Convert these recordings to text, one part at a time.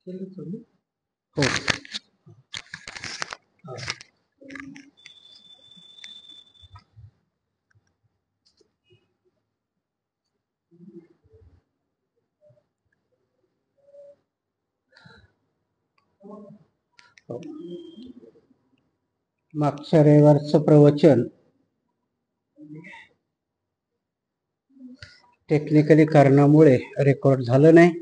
हो. मागच्या रविवारचं प्रवचन टेक्निकली कारणामुळे रेकॉर्ड झालं नाही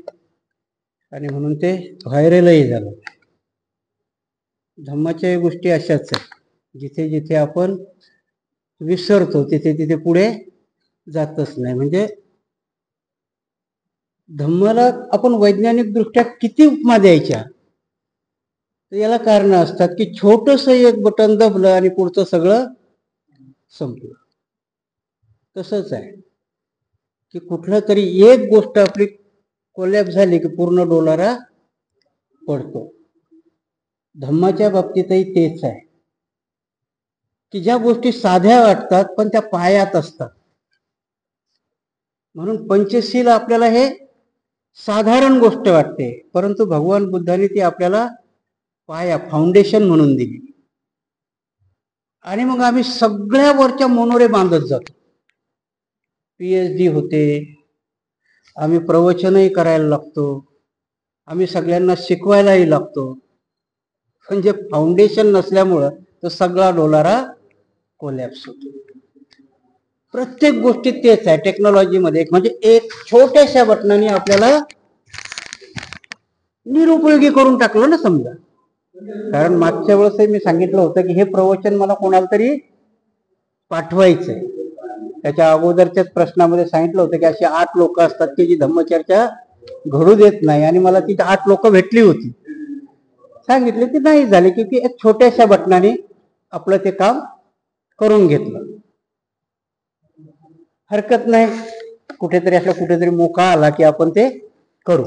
आणि म्हणून ते व्हायरलही झालं. धम्माच्या गोष्टी अशाच आहेत, जिथे जिथे आपण विसरतो तिथे तिथे पुढे जातच नाही. म्हणजे धम्माला आपण वैज्ञानिक दृष्ट्या किती उपमा द्यायच्या, तर याला कारण असतात की छोटस एक बटन दबलं आणि पुढचं सगळं संपलं. तसंच आहे की कुठलं तरी एक गोष्ट आपली कोलॅप्स झाली की पूर्ण डोलारा पडतो. धम्माच्या बाबतीतही तेच आहे की ज्या गोष्टी साध्या वाटतात पण त्या पायात असतात. म्हणून पंचशील आपल्याला हे साधारण गोष्ट वाटते, परंतु भगवान बुद्धाने ती आपल्याला पाया फाउंडेशन म्हणून दिली. आणि मग आम्ही सगळ्या वरच्या मोनोरे बांधत जातो. PhD होते, आम्ही प्रवचनही करायला लागतो, आम्ही सगळ्यांना शिकवायलाही लागतो. म्हणजे फाउंडेशन नसल्यामुळं तो सगळा डोलारा कोलॅप्स होतो. प्रत्येक गोष्टीत तेच आहे. टेक्नॉलॉजीमध्ये म्हणजे एक छोट्याशा बटनाने आपल्याला निरुपयोगी करून टाकलं ना समजा. कारण मागच्या वेळेस मी सांगितलं होतं की हे प्रवचन मला कोणाला तरी पाठवायचंय. त्याच्या अगोदरच्याच प्रश्नामध्ये सांगितलं होतं की अशी 8 लोक असतात की जी धम्मचर्चा घडू देत नाही, आणि मला ती 8 लोक भेटली होती. सांगितले की नाही झाले की एक छोट्याशा बटनाने आपलं ते काम करून घेतलं. हरकत नाही, कुठेतरी असला कुठेतरी मोका आला की आपण ते करू.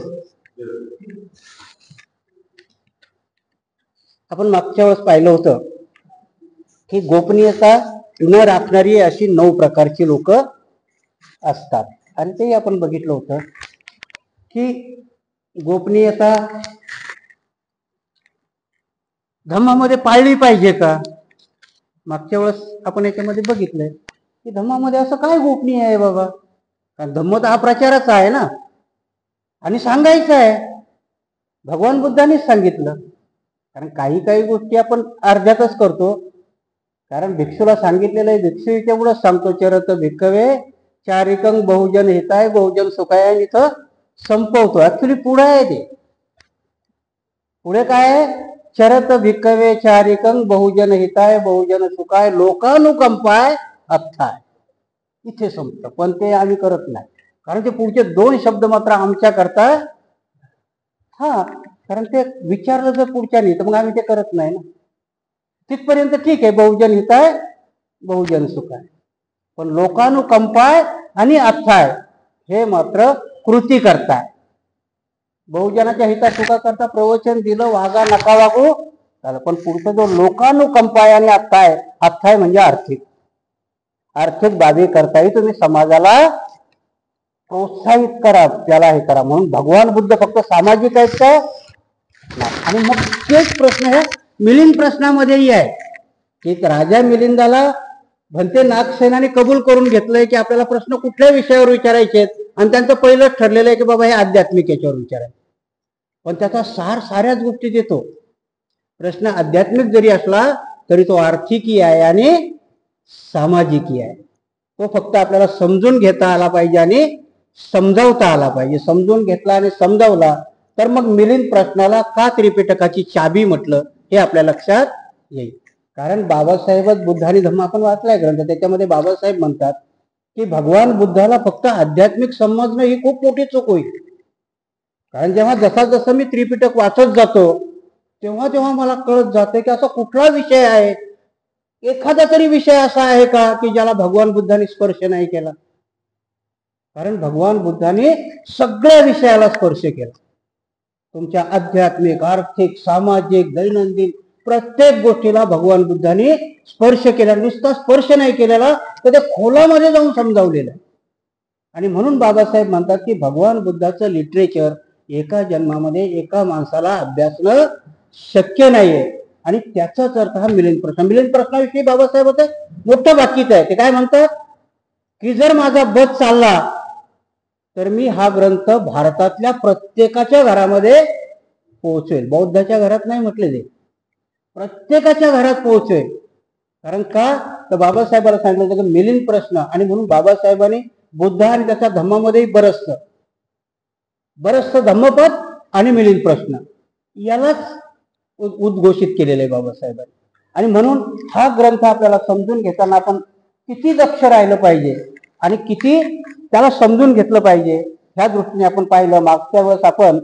आपण मागच्या वेळेस पाहिलं होतं की गोपनीयता न राखणारी अशी 9 प्रकारची लोक असतात. आणि तेही आपण बघितलं होतं की गोपनीयता धम्मामध्ये पाळली पाहिजे का. मागच्या वेळेस आपण याच्यामध्ये बघितलंय की धम्मामध्ये असं काय गोपनीय आहे बाबा. कारण धम्म तर हा प्रचाराचा आहे ना, आणि सांगायचा आहे. भगवान बुद्धांनीच सांगितलं. कारण काही काही गोष्टी आपण अर्ध्यातच करतो. कारण भिक्षूला सांगितलेलं आहे, भिक्षू एवढंच सांगतो, चरत भिक्खवे चारिकं बहुजन हिताय बहुजन सुखाय, आणि इथं संपवतो. ऍक्च्युली पुढे आहे ते. पुढे काय आहे, चरत भिक्खवे चारिकं बहुजन हिताय बहुजन सुखाय लोकानुकंपाय अथाय. इथे संपतं. पण ते आम्ही करत नाही, कारण ते पुढचे 2 शब्द मात्र आमच्या करता. हा, कारण ते विचारलं जर पुढच्यानी तर मग आम्ही ते करत नाही ना. तिथपर्यंत ठीक आहे, बहुजन हिताय बहुजन सुखाय. पण लोकानुकंपाय आणि अथाय हे मात्र कृती करताय. बहुजनाच्या हिता सुखा करता प्रवचन दिलं, वागा नका वागू झालं. पण पुढचा जो लोकानुकंपाय आणि अथाय, अथाय म्हणजे आर्थिक बाबी करताही तुम्ही समाजाला प्रोत्साहित करा, त्याला हे करा. म्हणून भगवान बुद्ध फक्त सामाजिक आहेत का. आणि मग तेच प्रश्न हे मिलिंद प्रश्नामध्येही आहे की राजा मिलिंदाला भंते नागसेनाने कबूल करून घेतलंय की आपल्याला प्रश्न कुठल्या विषयावर विचारायचे आहेत, आणि त्यांचं पहिलंच ठरलेलं आहे की बाबा हे आध्यात्मिक याच्यावर विचारायचं. पण त्याचा सार साऱ्याच गोष्टी देतो. प्रश्न आध्यात्मिक जरी असला तरी तो आर्थिकही आहे आणि सामाजिकही आहे. तो फक्त आपल्याला समजून घेता आला पाहिजे आणि समजावता आला पाहिजे. समजून घेतला आणि समजावला तर मग मिलिंद प्रश्नाला का त्रिपिटकाची चाबी म्हटलं हे आपल्या लक्षात येईल. कारण बाबासाहेबच बुद्धानी धम्म आपण वाचलाय ग्रंथ, त्याच्यामध्ये बाबासाहेब म्हणतात की भगवान बुद्धाला फक्त आध्यात्मिक समजणं ही खूप मोठी चूक होईल. कारण जेव्हा जसा जसं मी त्रिपिटक वाचत जातो तेव्हा तेव्हा मला कळत जाते की असा कुठला विषय आहे, एखादा तरी विषय असा आहे का की ज्याला भगवान बुद्धांनी स्पर्श नाही केला. कारण भगवान बुद्धाने सगळ्या विषयाला स्पर्श केला. तुमच्या आध्यात्मिक, आर्थिक, सामाजिक, दैनंदिन प्रत्येक गोष्टीला भगवान बुद्धाने स्पर्श केला. नुसता स्पर्श नाही केलेला तर त्या खोलामध्ये जाऊन समजावलेलं आहे. आणि म्हणून बाबासाहेब म्हणतात की भगवान बुद्धाचं लिटरेचर एका जन्मामध्ये एका माणसाला अभ्यासणं शक्य नाहीये. आणि त्याचाच अर्थ हा मिलिंद प्रश्न. मिलिंद प्रश्नाविषयी बाबासाहेब होते मोठं बाकीच आहे. ते काय म्हणतात की जर माझा बस चालला तर मी हा ग्रंथ भारतातल्या प्रत्येकाच्या घरामध्ये पोहोचवेल. बौद्धाच्या घरात नाही म्हटले ते, प्रत्येकाच्या घरात पोहोचवेल. कारण का तर बाबासाहेबांना सांगितलं होतं की मिलिंद प्रश्न, आणि म्हणून बाबासाहेबांनी बुद्ध आणि त्याच्या धम्मामध्येही बरचसं धम्मपद आणि मिलिंद प्रश्न यालाच उद्घोषित केलेलं आहे बाबासाहेबांनी. आणि म्हणून हा ग्रंथ आपल्याला समजून घेताना आपण किती दक्ष राहिलं पाहिजे आणि किती त्याला समजून घेतलं पाहिजे ह्या दृष्टीने आपण पाहिलं. मागच्या वेळेस आपण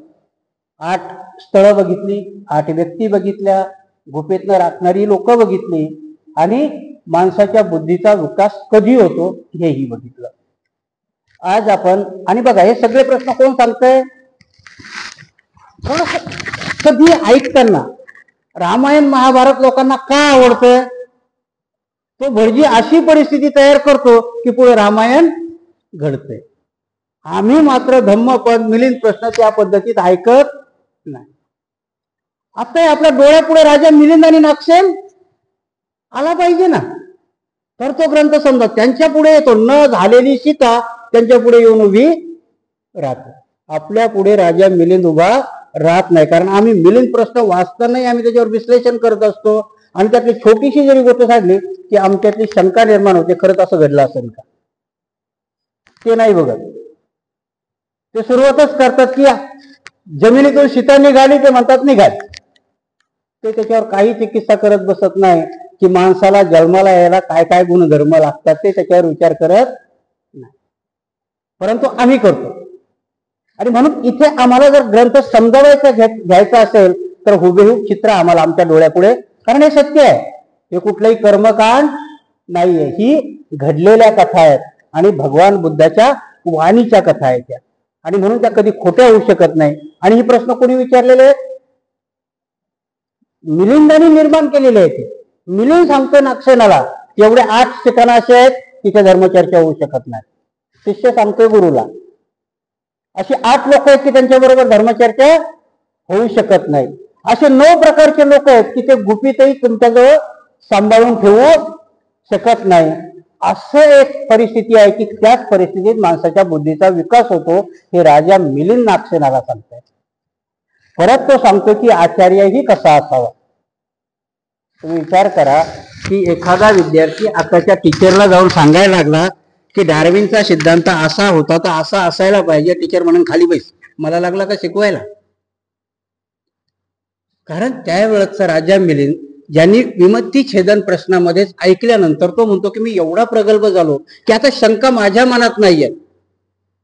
8 स्थळं बघितली, 8 व्यक्ती बघितल्या, गुफेतनं राखणारी लोक बघितली, आणि माणसाच्या बुद्धीचा विकास कधी होतो हेही बघितलं. आज आपण, आणि बघा हे सगळे प्रश्न कोण सांगतंय, कधी ऐकताना रामायण महाभारत लोकांना का आवडतं, तो भटजी अशी परिस्थिती तयार करतो की पुढे रामायण घडतंय. आम्ही मात्र धम्मपद मिलिंद प्रश्न त्या पद्धतीत ऐकत नाही. आता आपल्या डोळ्यापुढे राजा मिलिंद आणि नक्षल आला पाहिजे ना, तर तो ग्रंथ समजा त्यांच्या पुढे येतो. न झालेली सीता त्यांच्या पुढे येऊन उभी राहते. आपल्या पुढे राजा मिलिंद उभा राहत नाही. कारण आम्ही मिलिंद प्रश्न वाचतानाही आम्ही त्याच्यावर विश्लेषण करत असतो, आणि त्यातली छोटीशी जरी गोष्ट सांगली की आमच्यातली शंका निर्माण होते, खरंच असं घडलं असेल का, ते नाही बघत. ते सुरुवातच करतात की जमिनीतून सीता निघाली, ते म्हणतात निघाली. ते त्याच्यावर काही चिकित्सा करत बसत नाही की माणसाला जन्माला यायला काय काय गुणधर्म लागतात, ते त्याच्यावर विचार करत नाही. परंतु आम्ही करतो. आणि म्हणून इथे आम्हाला जर ग्रंथ समजावायचा घ्यायचा असेल तर हुबेहूब चित्र आम्हाला आमच्या डोळ्यापुढे, कारण हे सत्य आहे, हे कुठलंही कर्मकांड नाहीये, ही घडलेल्या कथा आहेत आणि भगवान बुद्धाच्या वाणीच्या कथा आहेत त्या, आणि म्हणून त्या कधी खोट्या होऊ शकत नाही. आणि ही प्रश्न कोणी विचारलेले आहेत, मिलिंदांनी निर्माण केलेले आहेत. मिलिंद सांगतो नागसेनाला एवढे 8 ठिकाणं असे आहेत तिथे धर्मचर्चा होऊ शकत नाही. शिष्य सांगतोय गुरुला असे 8 लोक आहेत की त्यांच्याबरोबर धर्मचर्चा होऊ शकत नाही. असे 9 प्रकारचे लोक आहेत की ते गुपितही तुमच्याजवळ सांभाळून ठेवू शकत नाही. असं एक परिस्थिती आहे की त्याच परिस्थितीत माणसाच्या बुद्धीचा विकास होतो, हे राजा मिलिंद नागसेनाला सांगताय. परत तो सांगतो की आचार्यही कसा असावा. तुम्ही विचार करा की एखादा विद्यार्थी आताच्या टीचरला जाऊन सांगायला लागला की डार्विनचा सिद्धांत असा होता तर असा असायला पाहिजे, टीचर म्हणून खाली बैस, मला लागला का शिकवायला. कारण त्यावेळेचा राजा मिलिंद ज्यांनी विमत्ती छेदन प्रश्नामध्येच ऐकल्यानंतर तो म्हणतो की मी एवढा प्रगल्भ झालो की आता शंका माझ्या मनात नाहीये,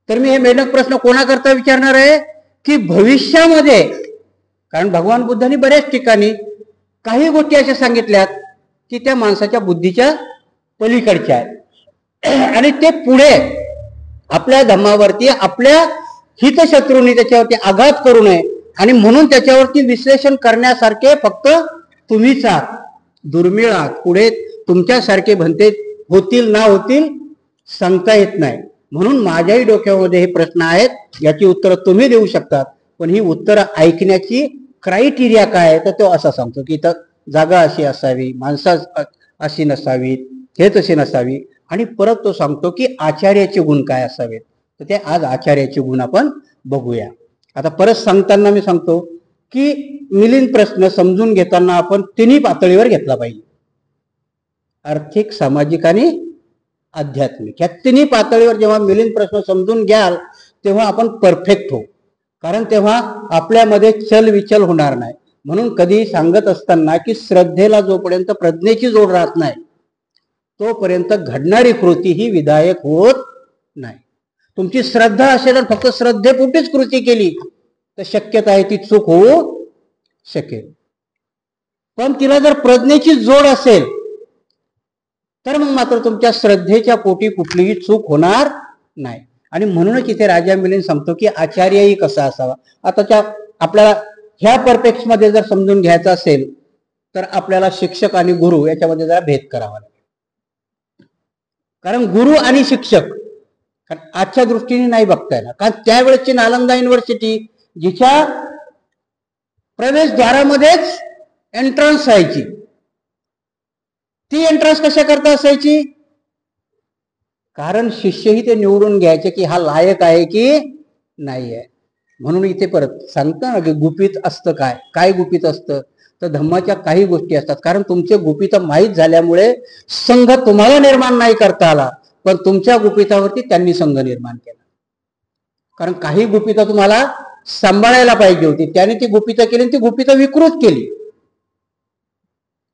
तर मी हे मेढक प्रश्न कोणाकरता विचारणार आहे की भविष्यामध्ये. कारण भगवान बुद्धांनी बऱ्याच ठिकाणी काही गोष्टी अशा सांगितल्यात की त्या माणसाच्या बुद्धीच्या पलीकडच्या आहेत, आणि ते पुढे आपल्या धम्मावरती आपल्या हितशत्रूंनी त्याच्यावरती आघात करू नये, आणि म्हणून त्याच्यावरती विश्लेषण करण्यासारखे फक्त तुम्हीच आहात, दुर्मिळ आहात. पुढे तुमच्यासारखे भंते होतील ना होतील सांगता येत नाही. म्हणून माझ्याही डोक्यामध्ये हे प्रश्न आहेत, याची उत्तरं तुम्ही देऊ शकतात, पण ही उत्तरं ऐकण्याची क्रायटेरिया काय आहे तर तो असा सांगतो की इथं जागा अशी असावी, माणसं अशी नसावीत, हे तशी नसावी. आणि परत तो सांगतो की आचार्याचे गुण काय असावेत, तर ते आज आचार्याचे गुण आपण बघूया. आता परत सांगताना मी सांगतो की मिलिंद प्रश्न समजून घेताना आपण 3 पातळीवर घेतला पाहिजे, आर्थिक, सामाजिक आणि आध्यात्मिक. ह्या 3 पातळीवर जेव्हा मिलिंद प्रश्न समजून घ्याल तेव्हा आपण परफेक्ट हो, कारण तेव्हा आपल्यामध्ये चलविचल होणार नाही. म्हणून कधी सांगत असताना की श्रद्धेला जोपर्यंत प्रज्ञेची जोड राहत नाही तोपर्यंत घडणारी कृती ही विधायक होत नाही. तुमची श्रद्धा असेल आणि फक्त श्रद्धेपोटीच कृती केली तर शक्यता आहे ती चूक होऊ शकेल. पण तिला जर प्रज्ञेची जोड असेल तर मग मात्र तुमच्या श्रद्धेच्या पोटी कुठलीही चूक होणार नाही. आणि म्हणूनच इथे राजा मिलिंद सांगतो की आचार्यही कसा असावा. आताच्या आपल्याला ह्या परपेक्स मध्ये जर समजून घ्यायचं असेल तर आपल्याला शिक्षक आणि गुरु याच्यामध्ये जरा भेद करावा लागेल. कारण गुरु आणि शिक्षक आजच्या दृष्टीने नाही बघता येणार, कारण त्यावेळेची नालंदा युनिव्हर्सिटी जिच्या प्रवेशद्वारामध्येच एंट्रन्स व्हायची. ती एंट्रन्स कशा करता असायची? कारण शिष्यही ते निवडून घ्यायचे की हा लायक आहे की नाही आहे. म्हणून इथे परत सांगता ना की गुपित असतं. काय काय गुपित असतं? तर धम्माच्या काही गोष्टी असतात. कारण तुमचे गुपित माहीत झाल्यामुळे संघ तुम्हाला निर्माण नाही करता आला, पण तुमच्या गुपितावरती त्यांनी संघ निर्माण केला. कारण काही गुपित तुम्हाला सांभाळायला पाहिजे होती, त्याने ती गुपितं केली, ती गुपितं विकृत केली.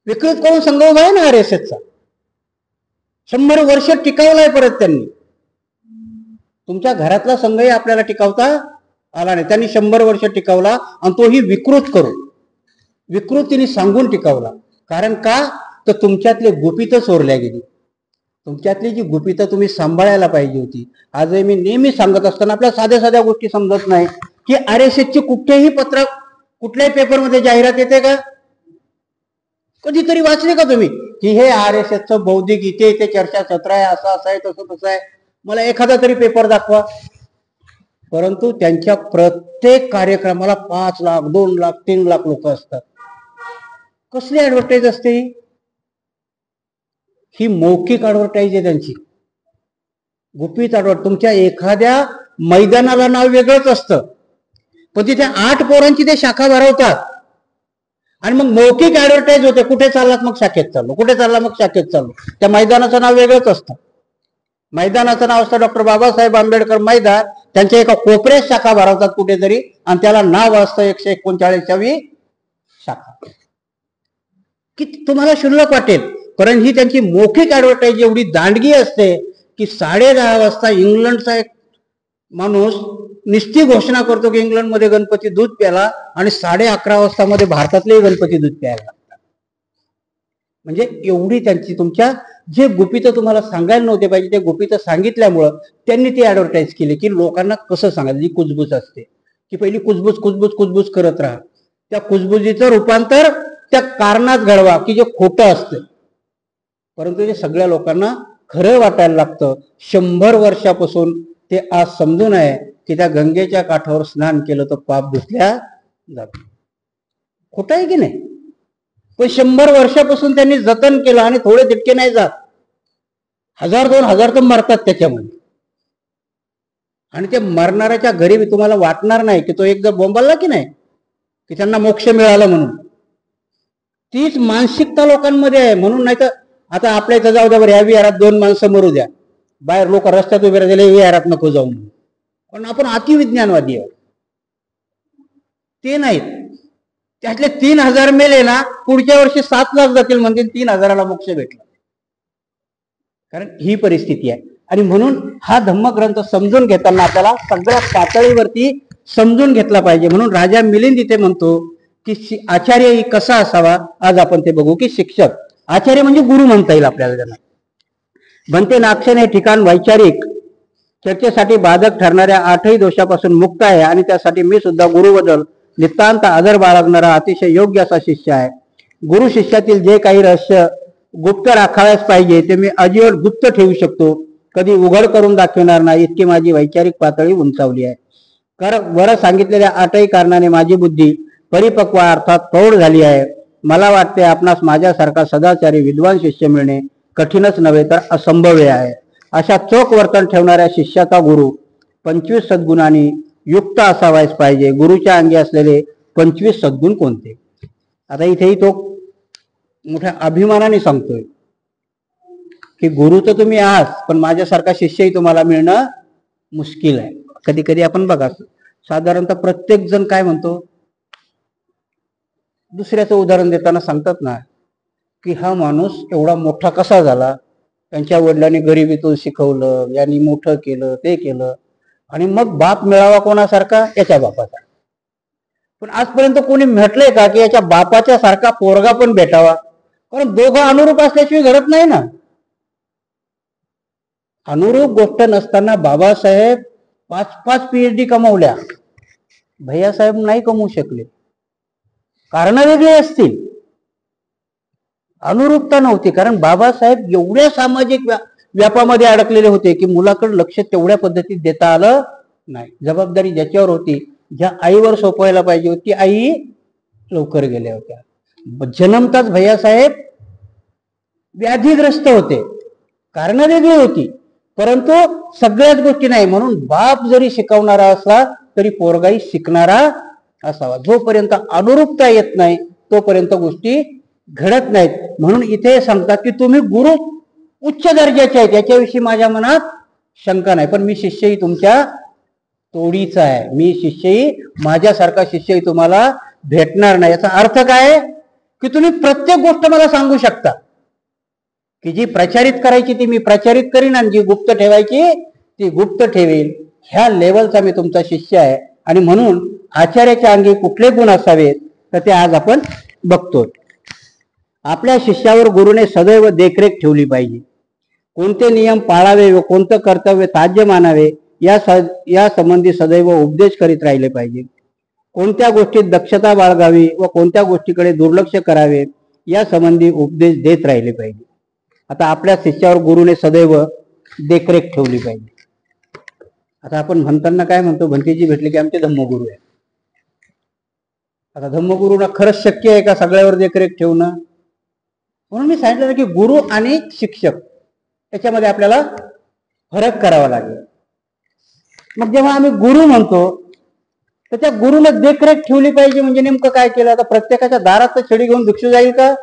विकृत करून संघ उभा आहे ना RSSचा. 100 वर्ष टिकवलाय परत त्यांनी. तुमच्या घरातला संघही आपल्याला टिकवता आला नाही. त्यांनी 100 वर्ष टिकवला आणि तोही विकृत करून, विकृतीने सांगून टिकवला. कारण का? तर तुमच्यातले गुपितं चोरल्या गेली. तुमच्यातली जी गुपितं तुम्ही सांभाळायला पाहिजे होती. आजही मी नेहमी सांगत असताना आपल्या साध्या साध्या गोष्टी समजत नाही की RSSची कुठेही पत्रक कुठल्याही पेपरमध्ये जाहिरात येते का? कधीतरी वाचले का तुम्ही की हे RSSचं बौद्धिक इथे इथे चर्चासत्र आहे, असं असं आहे, तसं तसं आहे? मला एखादा तरी पेपर दाखवा. परंतु त्यांच्या प्रत्येक कार्यक्रमाला 5 लाख 2 लाख 3 लाख लोक असतात. कसली ऍडव्हर्टाईज असते ही? मौखिक ऍडव्हर्टाईज आहे त्यांची, गुपित ऍडव्हर्टाईज. तुमच्या एखाद्या मैदानाला नाव वेगळंच असतं, पण तिथे 8 पोरांची ते शाखा भरवतात आणि मग मौखिक ऍडव्हर्टाईज होते. कुठे चाललात? मग शाखेत चाललो. कुठे चालला? मग शाखेत चाललो. त्या मैदानाचं नाव वेगळंच असतं. मैदानाचं नाव असतं डॉक्टर बाबासाहेब आंबेडकर मैदान. त्यांच्या एका कोपऱ्यात शाखा भरवतात कुठेतरी आणि त्याला नाव असतं 139वी शाखा. की तुम्हाला शुल्लक वाटेल, कारण ही त्यांची मौखिक ऍडव्हर्टाईज एवढी दांडगी असते की 10:30 वाजता इंग्लंडचा एक माणूस निश्चित घोषणा करतो की इंग्लंडमध्ये गणपती दूध प्याला आणि 11:30 वाजता मध्ये भारतातले गणपती दूध प्यायला लागतात. म्हणजे एवढी त्यांची, तुमच्या जे गुपितं तुम्हाला सांगायला नव्हते पाहिजे ते गुपितं सांगितल्यामुळं त्यांनी ती ऍडव्हर्टाईज केली की लोकांना कसं सांगायचं. जी कुजबूज असते की पहिली कुजबूज कुजबूज कुजबूज करत राहा, त्या कुजबुजीचं रूपांतर त्या कारणात घडवा की जे खोटं असतं, परंतु ते सगळ्या लोकांना खरं वाटायला लागतं. 100 वर्षापासून ते आज समजून आहे की त्या गंगेच्या काठावर स्नान केलं तर पाप धुतल्या जात. खोटं आहे की नाही? पण 100 वर्षापासून त्यांनी जतन केलं आणि थोडे तितके नाही जात. 1000-2000 तर मरतात त्याच्यामध्ये. आणि ते मरणाऱ्याच्या घरी तुम्हाला वाटणार नाही की तो एकदा बोंबालला की नाही की त्यांना मोक्ष मिळाला म्हणून. तीच मानसिकता लोकांमध्ये आहे. म्हणून नाही तर आता आपल्या इथं जाऊ द्या बरं, या विहारात 2 माणसं मरू द्या, बाहेर लोक रस्त्यात उभे राहिले विहारात नको जाऊ म्हणून. पण आपण अतिविज्ञानवादी आहोत. ते नाहीत. त्यातले 3000 मेले ना, पुढच्या वर्षी 7 लाख जातील म्हणतील 3000ला मोक्ष भेटला. कारण ही परिस्थिती आहे. आणि म्हणून हा धम्मग्रंथ समजून घेताना आपल्याला सगळ्या पातळीवरती समजून घेतला पाहिजे. म्हणून राजा मिलिंद इथे म्हणतो की आचार्य कसा असावा. आज आपण ते बघू की शिक्षक, आचार्य म्हणजे गुरु म्हणता येईल आपल्याला त्यांना. बनते नागसेन हे ठिकाण वैचारिक चर्चेसाठी बाधक ठरणाऱ्या 8ही दोषापासून मुक्त आहे आणि त्यासाठी मी सुद्धा गुरुबद्दल नितांत आदर बाळगणारा अतिशय योग्य असा शिष्य आहे. गुरु शिष्यातील जे काही रहस्य गुप्त राखाव्यास पाहिजे ते मी अजिबात गुप्त ठेवू शकतो, कधी उघड करून दाखवणार नाही, इतकी माझी वैचारिक पातळी उंचावली आहे. वर सांगितलेल्या 8ही कारणाने माझी बुद्धी परिपक्व अर्थात प्रौढ झाली आहे. मला वाटते आपणास माझ्यासारखा सदाचारी विद्वान शिष्य मिळणे कठीणच नव्हे तर असंभव्य आहे. अशा चोख वर्तन ठेवणाऱ्या शिष्याचा गुरु 25 सद्गुणांनी युक्त असावायच पाहिजे. गुरुच्या अंगी असलेले 25 सद्गुण कोणते? आता इथेही तो मोठ्या अभिमानाने सांगतोय की गुरु तर तुम्ही आहात, पण माझ्यासारखा शिष्यही तुम्हाला मिळणं मुश्किल आहे. कधी कधी आपण बघा, साधारणतः प्रत्येक जण काय म्हणतो, दुसऱ्याचं उदाहरण देताना सांगतात ना की हा माणूस एवढा मोठा कसा झाला, त्यांच्या वडिलांनी गरिबीतून शिकवलं, यांनी मोठं केलं, ते केलं, आणि मग बाप मिळावा कोणासारखा? याच्या बापाचा. पण आजपर्यंत कोणी म्हटलंय का की याच्या बापाच्या सारखा पोरगा पण भेटावा? कारण दोघं अनुरूप असल्याशिवाय घडत नाही ना. अनुरूप गोष्ट नसताना बाबासाहेब 5-5 PhD कमवल्या, भैयासाहेब नाही कमवू शकले. कारण वेगळी असतील, अनुरूपता नव्हती. कारण बाबासाहेब एवढ्या सामाजिक व्यापामध्ये अडकलेले होते की मुलाकडे लक्ष तेवढ्या पद्धतीत देता आलं नाही. जबाबदारी ज्याच्यावर होती ज्या आईवर सोपवायला पाहिजे होती आई लवकर गेल्या होत्या. जन्मताच भैयासाहेब व्याधीग्रस्त होते, कारण वेगळी होती, परंतु सगळ्याच गोष्टी नाही. म्हणून बाप जरी शिकवणारा असला तरी पोरगाई शिकणारा असावा. जोपर्यंत अनुरूपता येत नाही तोपर्यंत गोष्टी घडत नाहीत. म्हणून इथे सांगतात की तुम्ही गुरु उच्च दर्जाचे आहेत, याच्याविषयी माझ्या मनात शंका नाही. पण मी शिष्यही तुमच्या तोडीचा आहे. मी शिष्यही, माझ्यासारखा शिष्यही तुम्हाला भेटणार नाही. याचा अर्थ काय की तुम्ही प्रत्येक गोष्ट मला सांगू शकता, की जी प्रचारित करायची ती मी प्रचारित करीन आणि जी गुप्त ठेवायची ती गुप्त ठेवेल. ह्या लेवलचा मी तुमचा शिष्य आहे. आणि म्हणून आचार्याच्या अंगी कुठले गुण असावेत तर ते आज आपण बघतो. आपल्या शिष्यावर गुरुने सदैव देखरेख ठेवली पाहिजे. कोणते नियम पाळावे व कोणतं कर्तव्य ताज्य मानावे या संबंधी सदैव उपदेश करीत राहिले पाहिजे. कोणत्या गोष्टीत दक्षता बाळगावी व कोणत्या गोष्टीकडे दुर्लक्ष करावे या संबंधी उपदेश देत राहिले पाहिजे. आता आपल्या शिष्यावर गुरुने सदैव देखरेख ठेवली पाहिजे. आता आपण म्हणताना काय म्हणतो, भंतेजी भेटले की आमचे धम्मगुरू आहे. आता धम्मगुरूला खरंच शक्य आहे का सगळ्यावर देखरेख ठेवणं? म्हणून मी सांगितलं की गुरु आणि शिक्षक याच्यामध्ये आपल्याला फरक करावा लागेल. मग जेव्हा आम्ही गुरु म्हणतो तर त्या गुरुला देखरेख ठेवली पाहिजे म्हणजे नेमकं काय केलं? आता प्रत्येकाच्या दारात छडी घेऊन भिक्षू जाईल का?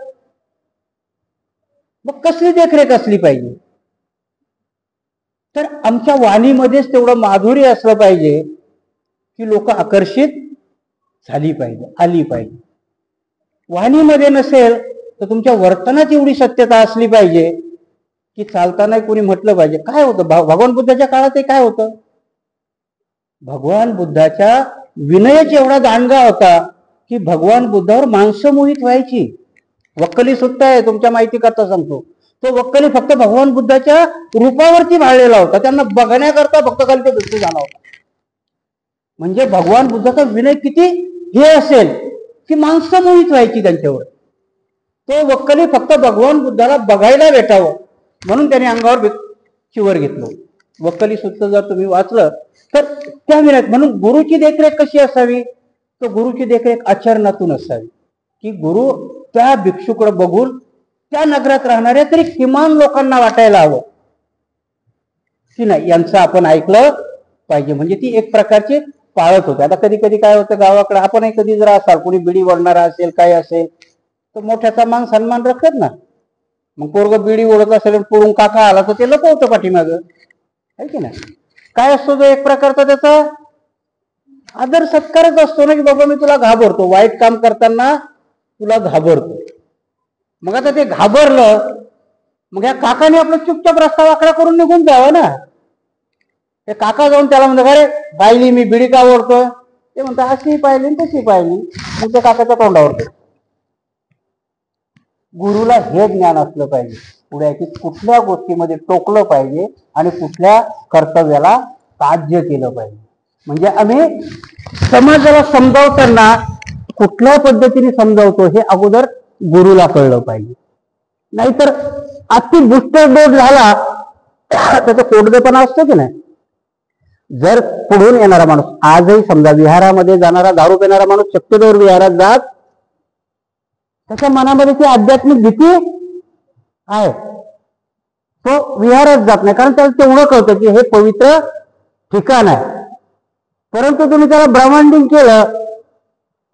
मग कसली देखरेख असली पाहिजे? तर आमच्या वाणीमध्येच तेवढं माधुर्य असलं पाहिजे की लोक आकर्षित झाली पाहिजे, आली पाहिजे. वाणीमध्ये नसेल तर तुमच्या वर्तनात एवढी सत्यता असली पाहिजे की चालताना कोणी म्हटलं पाहिजे. काय होतं भगवान बुद्धाच्या काळात? ते काय होतं? भगवान बुद्धाच्या विनयच एवढा दांडगा होता की भगवान बुद्धावर माणसं मोहित व्हायची. वक्कली सुट्टा आहे, तुमच्या माहिती करता सांगतो. तो वक्कली फक्त भगवान बुद्धाच्या रूपावरती भाळलेला होता, त्यांना बघण्याकरता भक्त खाली तो दृष्टी झाला होता. म्हणजे भगवान बुद्धाचा विनय किती हे असेल की माणसं मोहित व्हायची त्यांच्यावर. तो वक्कली फक्त भगवान बुद्धाला बघायला भेटावं म्हणून त्याने अंगावर चिवर घेतलं. वक्कली सुद्धा जर तुम्ही वाचलं तर त्या विनयात. म्हणून गुरुची देखरेख कशी असावी? तर गुरुची देखरेख आचरणातून असावी की गुरु त्या भिक्षुकडे बघून त्या नगरात राहणाऱ्या तरी किमान लोकांना वाटायला हवं की नाही यांचं आपण ऐकलं पाहिजे. म्हणजे ती एक प्रकारची पाळत होते. आता कधी कधी काय होतं गावाकडे, आपणही कधी जर असाल कोणी बिडी ओढणारा असेल काय असेल तर मोठ्याचा मान सन्मान राखत ना. मग पोरग बिडी ओढत असेल पुढून काका आला तर ते लपवतं पाठीमागं, आहे की नाही? काय असतो तो एक प्रकारचा त्याचा आदर सत्कारच असतो ना की बाबा मी तुला घाबरतो, वाईट काम करताना तुला घाबरतो. मग आता ते घाबरलं मग या काकाने आपलं चुपचाप रस्ता वाकडा करून निघून जावं ना. ते काका जाऊन त्याला म्हणतो अरे पाहिली मी बिडी का ओढतोय? ते म्हणतो अशी पाहिली तशी पाहिली. मग ते काकाच्या तोंडावर. गुरुला हे ज्ञान असलं पाहिजे पुढे की कुठल्या गोष्टीमध्ये टोकलं पाहिजे आणि कुठल्या कर्तव्याला ताज्य केलं पाहिजे. म्हणजे आम्ही समाजाला समजावताना कुठल्या पद्धतीने समजावतो हे अगोदर गुरुला कळलं पाहिजे. नाहीतर अति बुस्टर डोस झाला त्याचा कोडदेपणा असतो की नाही. जर पुढून येणारा माणूस, आजही समजा विहारामध्ये जाणारा दारू पिणारा माणूस शक्यतोवर विहारात जात त्याच्या मनामध्ये ती आध्यात्मिक भीती आहे, तो विहारात जात नाही. कारण त्याला तेवढं कळतं की हे पवित्र ठिकाण आहे. परंतु तुम्ही त्याला ब्रह्मांडिंग केलं,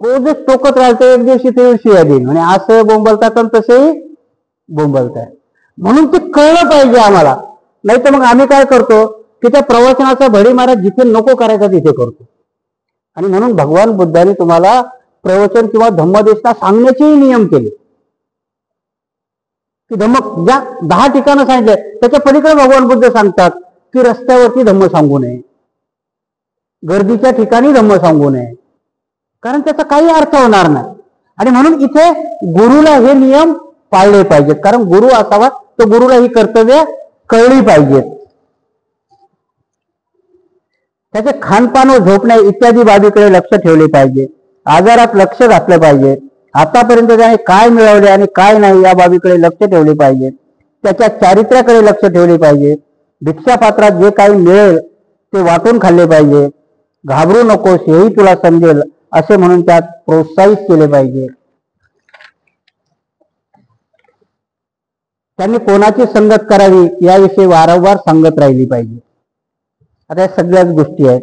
रोजच टोकत राहतं, एक दिवशी ते शिव्या देईन म्हणजे असं बोंबलतात आणि तसेही बोंबलताय. म्हणून ते कळलं पाहिजे आम्हाला. नाही तर मग आम्ही काय करतो की त्या प्रवचनाचा भडीमारा जिथे नको करायचा तिथे करतो. आणि म्हणून भगवान बुद्धाने तुम्हाला प्रवचन किंवा धम्मदेशना सांगण्याचेही नियम केले की धम्म ज्या 10 ठिकाणं सांगितले त्याच्या पलीकडे भगवान बुद्ध सांगतात की रस्त्यावरती धम्म सांगू नये, गर्दीच्या ठिकाणी धम्म सांगू नये, कारण त्याचा काही अर्थ होणार नाही. आणि म्हणून इथे गुरुला हे नियम पाळले पाहिजेत. कारण गुरु असावा तर गुरुला ही कर्तव्य कळली पाहिजेत. त्याचे खानपान व झोपणे इत्यादी बाबीकडे लक्ष ठेवले पाहिजे. आजारात लक्ष घातलं पाहिजे. आतापर्यंत त्याने काय मिळवले आणि काय नाही या बाबीकडे लक्ष ठेवले पाहिजे. त्याच्या चारित्र्याकडे लक्ष ठेवले पाहिजे. भिक्षापात्रात जे काही मिळेल ते वाटून खाल्ले पाहिजे. घाबरू नकोस हेही तुला समजेल असे म्हणून त्यात प्रोत्साहित केले पाहिजे. त्यांनी कोणाची संगत करावी याविषयी वारंवार सांगत राहिली पाहिजे. आता या सगळ्याच गोष्टी आहेत.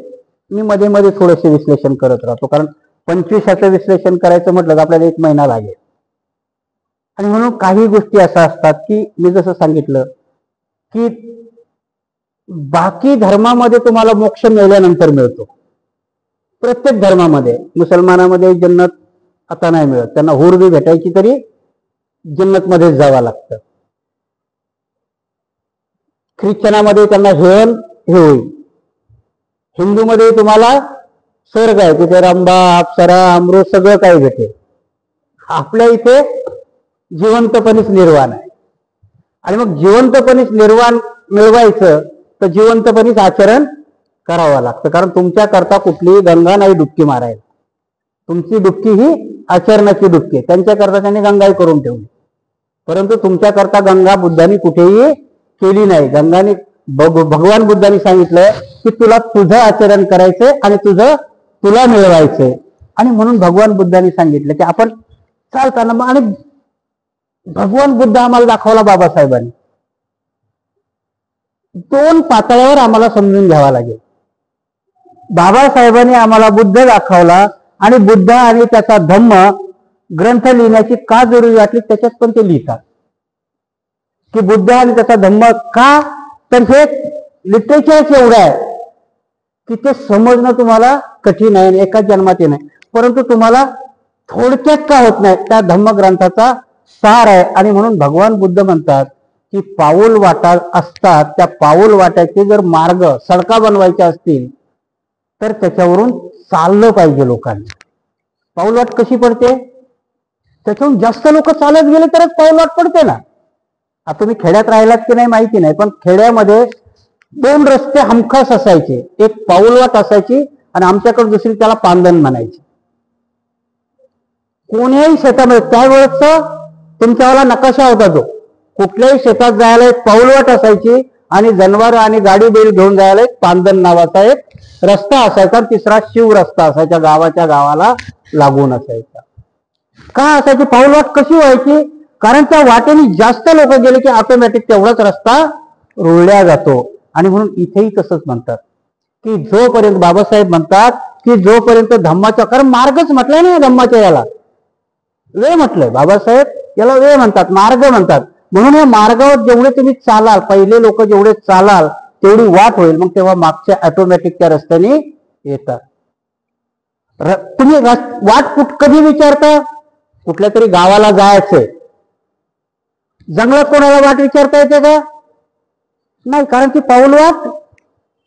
मी मध्ये मध्ये थोडेसे विश्लेषण करत राहतो, कारण 25 विश्लेषण करायचं म्हटलं तर आपल्याला 1 महिना लागेल. आणि म्हणून काही गोष्टी अशा असतात की मी जसं सांगितलं की बाकी धर्मामध्ये तुम्हाला मोक्ष मिळाल्यानंतर मिळतो. प्रत्येक धर्मामध्ये, मुसलमानामध्ये जन्नत आता नाही मिळत, त्यांना हूर बी भेटायची तरी जन्नत मध्येच जावं लागतं. ख्रिश्चनामध्ये त्यांना हेवन हे होईल. हिंदूमध्ये तुम्हाला स्वर्ग आहे, तिथे रंभा अप्सरा अमृत सगळं काही भेटेल. आपल्या इथे जिवंतपणीच निर्वाण आहे. आणि मग जिवंतपणीच निर्वाण मिळवायचं तर जिवंतपणीच आचरण करावं लागतं, कारण तुमच्या करता कुठलीही गंगा नाही डुबकी मारायला. तुमची डुबकी ही आचरणाची डुबकी आहे. त्यांच्याकरता त्यांनी गंगाही करून ठेवली, परंतु तुमच्याकरता गंगा बुद्धांनी कुठेही केली नाही. गंगाने भगवान बुद्धांनी सांगितलंय की तुला तुझं आचरण करायचंय आणि तुझं तुला मिळवायचंय. आणि म्हणून भगवान बुद्धांनी सांगितलं की आपण चालताना, आणि भगवान बुद्ध आम्हाला दाखवला बाबासाहेबांनी. 2 पातळ्यावर आम्हाला समजून घ्यावा लागेल. बाबासाहेबांनी आम्हाला बुद्ध दाखवला, आणि बुद्ध आणि त्याचा धम्म ग्रंथ लिहिण्याची का जरुरी वाटली त्याच्यात पण ते लिहितात की बुद्ध आणि त्याचा धम्म का. तर हे लिटरेचरच एवढं आहे की ते समजणं तुम्हाला कठीण आहे, एकाच जन्मात नाही. परंतु तुम्हाला थोडक्यात का होत नाही, त्या धम्मग्रंथाचा सार आहे. आणि म्हणून भगवान बुद्ध म्हणतात की पाऊल वाटा असतात, त्या पाऊल वाट्याचे जर मार्ग सडका बनवायच्या असतील तर त्याच्यावरून चाललं पाहिजे लोकांनी. पाऊलवाट कशी पडते, त्याच्याहून जास्त लोक चालत गेले तरच पाऊलवाट पडते ना. आता तुम्ही खेड्यात राहिलात की नाही माहिती नाही, पण खेड्यामध्ये 2 रस्ते हमखास असायचे. एक पाऊलवाट असायची आणि आमच्याकडे दुसरी त्याला पांदन म्हणायची. कोण्याही शेतामध्ये त्यावेळेस तुमच्यावाला नकाशा होता, जो कुठल्याही शेतात जायला एक पाऊलवाट असायची आणि जनावर आणि गाडी बैल घेऊन जायला एक पांदन नावाचा एक रस्ता असायचा. 3रा शिव रस्ता असायचा, गावाच्या गावाला लागून असायचा. का असायची पाऊलवाट कशी व्हायची, कारण त्या वाटेने जास्त लोक गेले की ऑटोमॅटिक तेवढाच रस्ता रुळल्या जातो. आणि म्हणून इथेही तसंच म्हणतात की जोपर्यंत बाबासाहेब म्हणतात की जोपर्यंत धम्माच्या, कारण मार्गच म्हटलाय ना धम्माच्या, याला वे म्हटलंय बाबासाहेब, याला वे म्हणतात, मार्ग म्हणतात. म्हणून या मार्गावर जेवढे तुम्ही चालाल, पहिले लोक जेवढे चालाल तेवढी वाट होईल, मग तेव्हा मागच्या ऑटोमॅटिक त्या रस्त्याने येतात. तुम्ही वाट कधी विचारता, कुठल्या तरी गावाला जायचंय, जंगलात कोणाला वाट विचारता येते का, नाही, कारण ती पाऊलवाट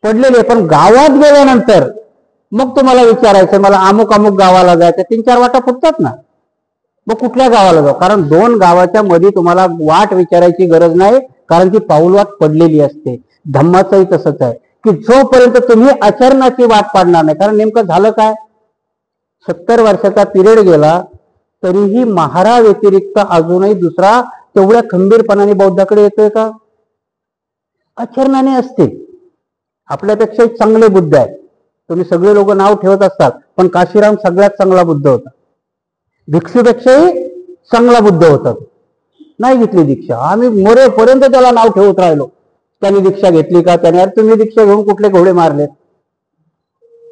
पडलेली आहे. पण गावात गेल्यानंतर मग तुम्हाला विचारायचं मला अमुक अमुक गावाला जायचं, 3-4 वाटा फुटतात ना. मग कुठल्या गावाला जाऊ, कारण 2 गावाच्या मध्ये तुम्हाला वाट विचारायची गरज नाही, कारण ती पाऊलवाट पडलेली असते. धम्माचंही तसंच आहे की जोपर्यंत तुम्ही आचरणाची वाट पाडणार नाही, कारण नेमकं झालं काय, 70 वर्षाचा पिरियड गेला तरीही महारा व्यतिरिक्त अजूनही दुसरा तेवढ्या खंबीरपणाने बौद्धाकडे येतोय का, आचरणाने असते. आपल्यापेक्षा चांगले बुद्ध आहेत. तुम्ही सगळे लोक नाव ठेवत असतात, पण काशीराम सगळ्यात चांगला बुद्ध होता. भिक्षूपेक्षाही चांगला बुद्ध होता. नाही घेतली दीक्षा, आम्ही मरेपर्यंत त्याला नाव ठेवत राहिलो. त्याने दीक्षा घेतली का, त्याने, अरे तुम्ही दीक्षा घेऊन कुठले घोडे मारले,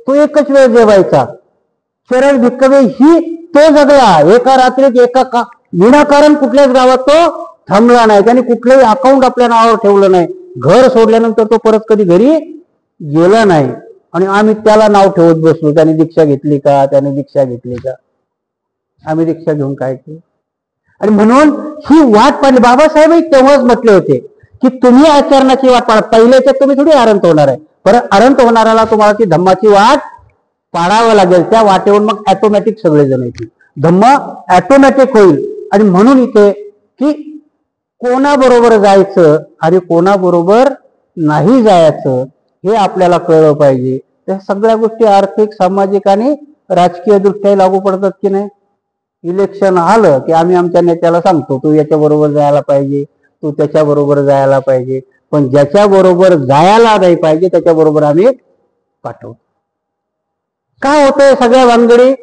तो एकच वेळ जेवायचा. शरण भिक्कवे ही तो जगला एका रात्रीत, एका विनाकारण कुठल्याच गावात तो थांबला नाही. त्याने कुठलंही अकाउंट आपल्या नावावर ठेवलं नाही. घर सोडल्यानंतर तो परत कधी घरी गेला नाही. आणि आम्ही त्याला नाव ठेवत बसलो, त्याने दीक्षा घेतली का, त्याने दीक्षा घेतली का. आम्ही दीक्षा घेऊन काय केलं. आणि म्हणून ही वाट पाडली. बाबासाहेबही तेव्हाच म्हटले होते की तुम्ही आचरणाची वाट पाडा. पहिल्याच्यात तुम्ही थोडी अरंत होणार आहे, परत अरंत होणाऱ्याला तुम्हाला ती धम्माची वाट पाडावं लागेल. त्या वाटेवर मग ऑटोमॅटिक सगळेजण येतील, धम्म ऑटोमॅटिक होईल. आणि म्हणून इथे की कोणाबरोबर जायचं आणि कोणाबरोबर नाही जायचं हे आपल्याला कळलं पाहिजे. त्या सगळ्या गोष्टी आर्थिक, सामाजिक आणि राजकीय दृष्ट्या लागू पडतात की नाही. इलेक्शन आलं की आम्ही आमच्या नेत्याला सांगतो तू याच्या बरोबर जायला पाहिजे, तू त्याच्या बरोबर जायला पाहिजे. पण ज्याच्या बरोबर जायला नाही पाहिजे त्याच्या बरोबर आम्ही पाठवतो. काय होतंय सगळ्या भानगडी?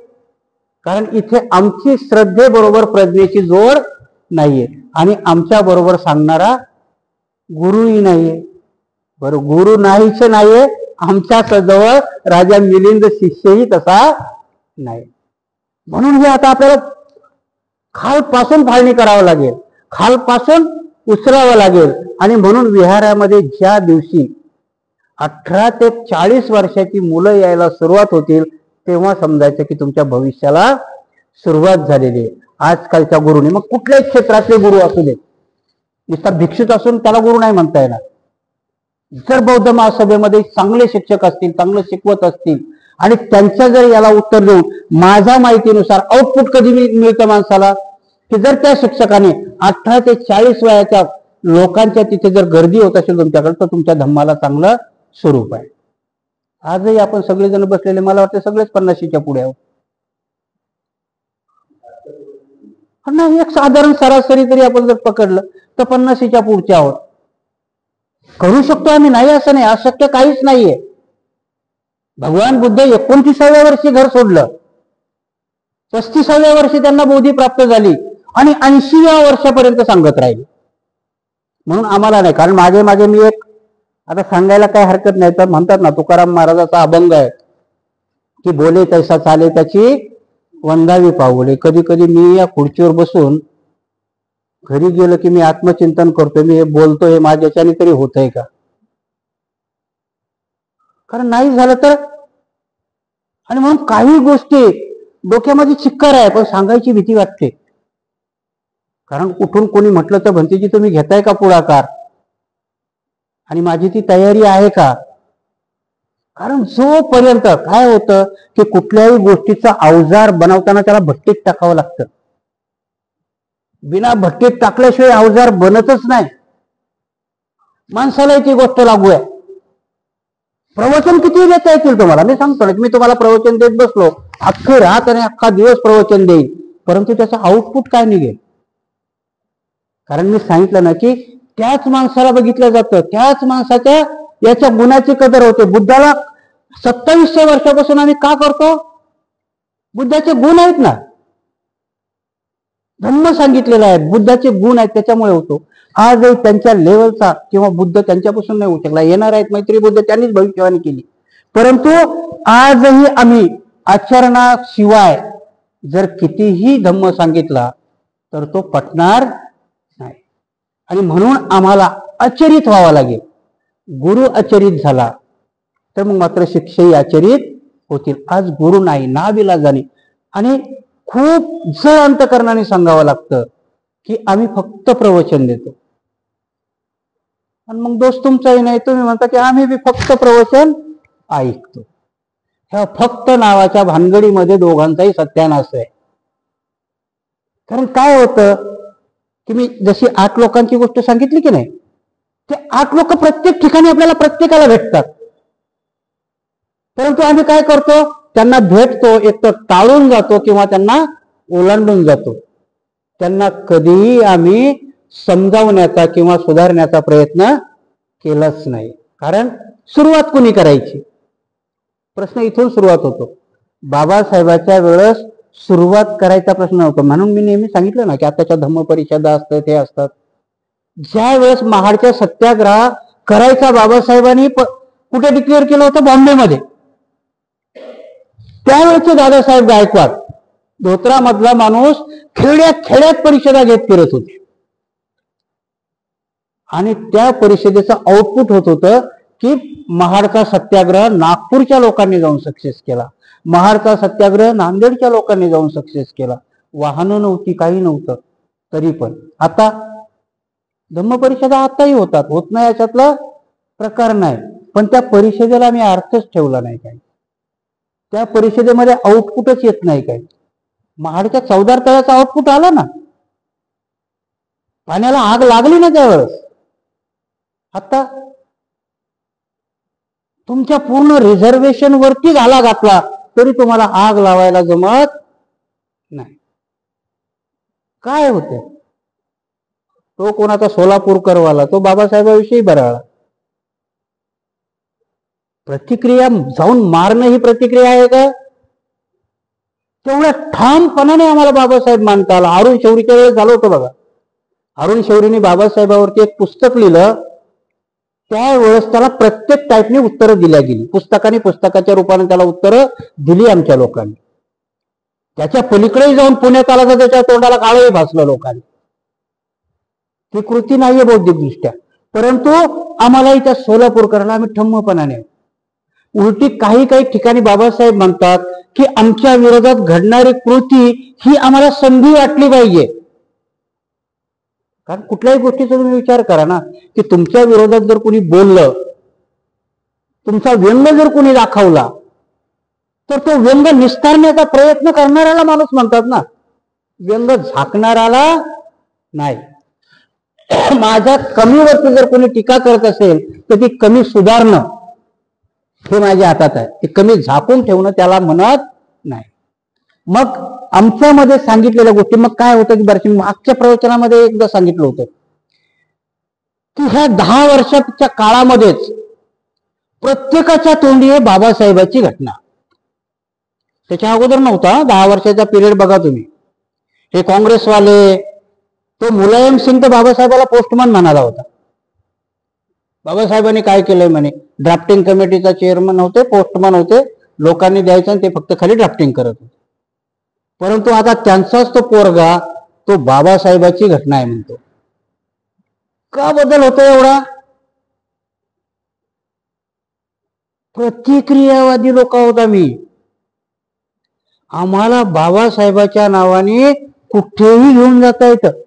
कारण इथे आमची श्रद्धेबरोबर प्रज्ञेची जोड नाहीये आणि आमच्या बरोबर सांगणारा गुरुही नाहीये. बरोबर, गुरु नाहीच नाहीये. आमच्या जवळ राजा मिलिंद शिष्यही तसा नाही. म्हणून हे आता आपल्याला खालपासून फाळणी करावं लागेल, खालपासून उचलावं लागेल. आणि म्हणून विहारामध्ये ज्या दिवशी 18 ते 40 वर्षाची मुलं यायला सुरुवात होतील तेव्हा समजायचं की तुमच्या भविष्याला सुरुवात झालेली आहे. आजकालच्या गुरुने, मग कुठल्याही क्षेत्रातले गुरु असू देत, नुसता भिक्षुक असून त्याला गुरु नाही म्हणता येणार. जर बौद्ध महासभेमध्ये चांगले शिक्षक असतील, चांगले शिकवत असतील आणि त्यांच्या जर याला उत्तर देऊन माझ्या माहितीनुसार आउटपुट कधी मिळतं माणसाला, की जर त्या शिक्षकाने 18 ते 40 वयाच्या लोकांच्या तिथे जर गर्दी होत असेल तुमच्याकडे, तर तुमच्या धम्माला चांगलं स्वरूप आहे. आजही आपण सगळेजण बसलेले मला वाटतं सगळेच 50च्या पुढे आहोत. नाही, एक साधारण सरासरी तरी आपण जर पकडलं तर 50च्या पुढचे आहोत. करू शकतो आम्ही, नाही असं नाही, अशक्य काहीच नाहीये. भगवान बुद्ध 29व्या वर्षी घर सोडलं, 35व्या वर्षी त्यांना बोधी प्राप्त झाली आणि 80व्या वर्षापर्यंत सांगत राहिले. म्हणून आम्हाला नाही, कारण माझे माझे मी एक आता सांगायला काय हरकत नाही. तर म्हणतात ना, तुकाराम महाराजाचा अभंग आहे की बोले तैसा चाले त्याची वंदावी पाऊले. कधी कधी मी या खुर्चीवर बसून घरी गेलो की मी आत्मचिंतन करतो, मी हे बोलतो हे माझ्याच्याने तरी होतंय का? कारण नाही झालं तर. आणि म्हणून काही गोष्टी डोक्यामध्ये चिक्कार आहे पण सांगायची भीती वाटते. कारण कुठून कोणी म्हटलं तर भंतीजी तुम्ही घेताय का पुढाकार, आणि माझी ती तयारी आहे का? कारण जोपर्यंत काय होतं की कुठल्याही गोष्टीचा अवजार बनवताना त्याला भट्टीत टाकावं लागतं. बिना भट्टीत टाकल्याशिवाय अवजार बनतच नाही. माणसाला ती गोष्ट लागू आहे. प्रवचन किती देता येतील तुम्हाला? मी सांगतो ना, मी तुम्हाला प्रवचन देत बसलो, अख्खी रात आणि अख्खा दिवस प्रवचन देईल, परंतु त्याचा आउटपुट काय निघेल? कारण मी सांगितलं ना की त्याच माणसाला बघितलं जातं, त्याच माणसाच्या याच्या गुणाची कदर होते. बुद्धाला 2700 वर्षापासून आम्ही का करतो? बुद्धाचे गुण आहेत ना, धम्म सांगितलेला आहे, बुद्धाचे गुण आहेत त्याच्यामुळे होतो. आजही त्यांच्या लेवलचा किंवा बुद्ध त्यांच्यापासून नाही होऊ शकला. येणार आहेत मैत्री बुद्ध, त्यांनीच भविष्यवाणी केली. परंतु आजही आम्ही आचरणाशिवाय जर कितीही धम्म सांगितला तर तो पटणार नाही. आणि म्हणून आम्हाला आचरित व्हावं लागेल. गुरु आचरित झाला तर मग मात्र शिष्यही आचरित होतील. आज गुरु नाही, नाविलाजाने आणि खूप जड अंतकरणाने सांगावं लागतं की आम्ही फक्त प्रवचन देतो. आणि मग दोष तुमचाही नाही, तुम्ही म्हणता की आम्ही बी फक्त प्रवचन ऐकतो. ह्या फक्त नावाच्या भानगडीमध्ये दोघांचाही सत्यानाश आहे. कारण काय होतं की मी जशी 8 लोकांची गोष्ट सांगितली की नाही, ते 8 लोक प्रत्येक ठिकाणी आपल्याला प्रत्येकाला भेटतात. परंतु आम्ही काय करतो, त्यांना भेटतो, एक तर टाळून जातो किंवा त्यांना ओलांडून जातो. त्यांना कधीही आम्ही समजावण्याचा किंवा सुधारण्याचा प्रयत्न केलाच नाही. कारण सुरुवात कोणी करायची? प्रश्न इथून सुरुवात होतो. बाबासाहेबाच्या वेळेस सुरुवात करायचा प्रश्न नव्हता. म्हणून मी नेहमी सांगितलं ना की आताच्या धम्म परिषदा असतात, हे असतात. ज्या वेळेस महाडच्या सत्याग्रह करायचा बाबासाहेबांनी कुठे डिक्लेअर केलं होतं? बॉम्बेमध्ये. त्यावेळेचे दादासाहेब गायकवाड, धोत्रामधला माणूस, खेड्यात खेड्यात परिषदा घेत फिरत होते. आणि त्या परिषदेचं आउटपुट होत होतं की महाडचा सत्याग्रह नागपूरच्या लोकांनी जाऊन सक्सेस केला, महाडचा सत्याग्रह नांदेडच्या लोकांनी जाऊन सक्सेस केला. वाहनं नव्हती, काही नव्हतं, तरी पण आता धम्म परिषदा आताही होतात, होत नाही याच्यातला प्रकार नाही. पण त्या परिषदेला आम्ही अर्थच ठेवला नाही. काही त्या परिषदेमध्ये आउटपुटच येत नाही. काही महाडच्या 14 तळ्याचा आउटपुट आला ना, पाण्याला आग लागली ना त्यावेळेस. आता तुमच्या पूर्ण रिझर्वेशन वरती घाला घातला तरी तुम्हाला आग लावायला जमत नाही. काय होते? तो कोणाचा सोलापूरकरवाला, तो बाबासाहेबांविषयी बराळा. प्रतिक्रिया जाऊन मारणं ही प्रतिक्रिया आहे का? तेवढ्या ठामपणाने आम्हाला बाबासाहेब मानता आला. अरुण शौरीच्या वेळेस झालं होतं बघा. अरुण शौरीने बाबासाहेबावरती एक पुस्तक लिहिलं. त्यावेळेस त्याला प्रत्येक टाईपने उत्तरं दिल्या गेली. पुस्तकाच्या रूपाने त्याला उत्तरं दिली आमच्या लोकांनी. त्याच्या पलीकडे जाऊन पुण्यात आला तर त्याच्या तोंडाला काळही भासलं लोकांनी. ती कृती नाहीये बौद्धिकदृष्ट्या, परंतु आम्हालाही त्या सोलापूरकरांना आम्ही ठम्मपणाने. उलटी काही ठिकाणी बाबासाहेब म्हणतात की आमच्या विरोधात घडणारी कृती ही आम्हाला संधी वाटली पाहिजे. कारण कुठल्याही गोष्टीचा तुम्ही विचार करा ना, की तुमच्या विरोधात जर कोणी बोललं, तुमचा व्यंग जर कोणी दाखवला, तर तो व्यंग निस्तारण्याचा प्रयत्न करणाऱ्याला माणूस म्हणतात ना, व्यंग झाकणाऱ्याला नाही. माझ्या कमीवरती जर कोणी टीका करत असेल तर ती कमी सुधारणं हे माझ्या हातात आहे. ते कमी झाकून ठेवणं त्याला म्हणत नाही. मग आमच्यामध्ये सांगितलेल्या गोष्टी, मग काय होतं की बऱ्याच मागच्या प्रवचनामध्ये एकदा सांगितलं होतं की ह्या 10 वर्षाच्या काळामध्येच प्रत्येकाच्या तोंडी बाबासाहेबाची घटना. त्याच्या अगोदर नव्हता. 10 वर्षाचा पिरियड बघा तुम्ही. हे काँग्रेसवाले, तो मुलायम सिंग तर बाबासाहेबाला पोस्टमन म्हणाला होता. बाबासाहेबांनी काय केलंय म्हणे, ड्राफ्टिंग कमिटीचा चेअरमन होते, पोस्टमन होते, लोकांनी द्यायचं आणि ते फक्त खाली ड्राफ्टिंग करत होते. परंतु आता त्यांचाच तो पोरगा तो बाबासाहेबाची घटना आहे म्हणतो. का बदल होतो एवढा? प्रतिक्रियावादी लोक आहोत आम्ही. आम्हाला बाबासाहेबाच्या नावाने कुठेही घेऊन जाता येतं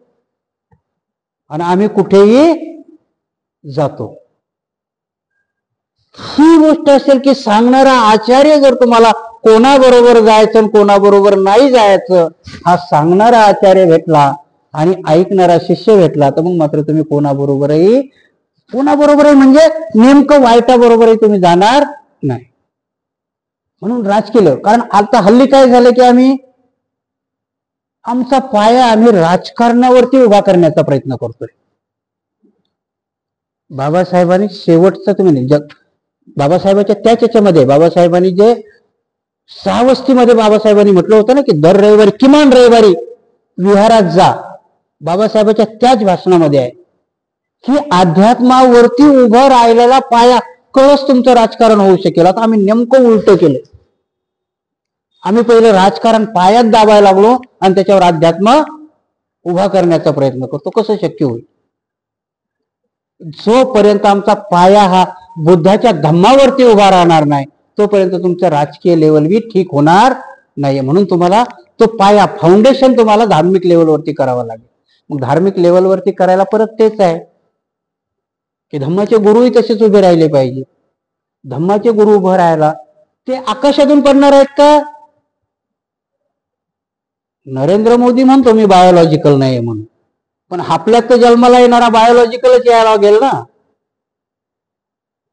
आणि आम्ही कुठेही जातो. ही गोष्ट असेल की सांगणारा आचार्य जर तुम्हाला कोणाबरोबर जायचं आणि कोणाबरोबर नाही जायचं हा सांगणारा आचार्य भेटला आणि ऐकणारा शिष्य भेटला, तर मग मात्र तुम्ही कोणाबरोबरही म्हणजे नेमकं वाईटाबरोबरही तुम्ही जाणार नाही. म्हणून राजकीय, कारण आता हल्ली काय झालं की आमचा पाया आम्ही राजकारणावरती उभा करण्याचा प्रयत्न करतोय. बाबासाहेबांनी शेवटचं तुम्ही बाबासाहेबाच्या त्याच्यामध्ये बाबासाहेबांनी जे श्रावस्तीमध्ये बाबासाहेबांनी म्हटलं होतं ना की दर रविवारी, किमान रविवारी विहारात जा. बाबासाहेबाच्या त्याच भाषणामध्ये आहे की अध्यात्मावरती उभं राहिलेला पाया कळच तुमचं राजकारण होऊ शकेल. आता आम्ही नेमकं उलट केलं. आम्ही पहिलं राजकारण पायात दाबायला लागलो आणि त्याच्यावर अध्यात्म उभा करण्याचा प्रयत्न करतो. कसं शक्य होईल? जोपर्यंत आमचा पाया हा बुद्धाच्या धम्मावरती उभा राहणार नाही तोपर्यंत तुमचं राजकीय लेवल बी ठीक होणार नाही. म्हणून तुम्हाला तो पाया, फाउंडेशन तुम्हाला धार्मिक लेवलवरती करावा लागेल. मग धार्मिक लेवलवरती करायला परत तेच आहे की धम्माचे गुरुही तसेच उभे राहिले पाहिजे. धम्माचे गुरु उभं राहायला ते आकाशातून पडणार आहेत का? नरेंद्र मोदी म्हणतो मी बायोलॉजिकल नाही म्हणून, पण आपल्यात तर जन्माला येणारा बायोलॉजिकलच यायला लागेल ना.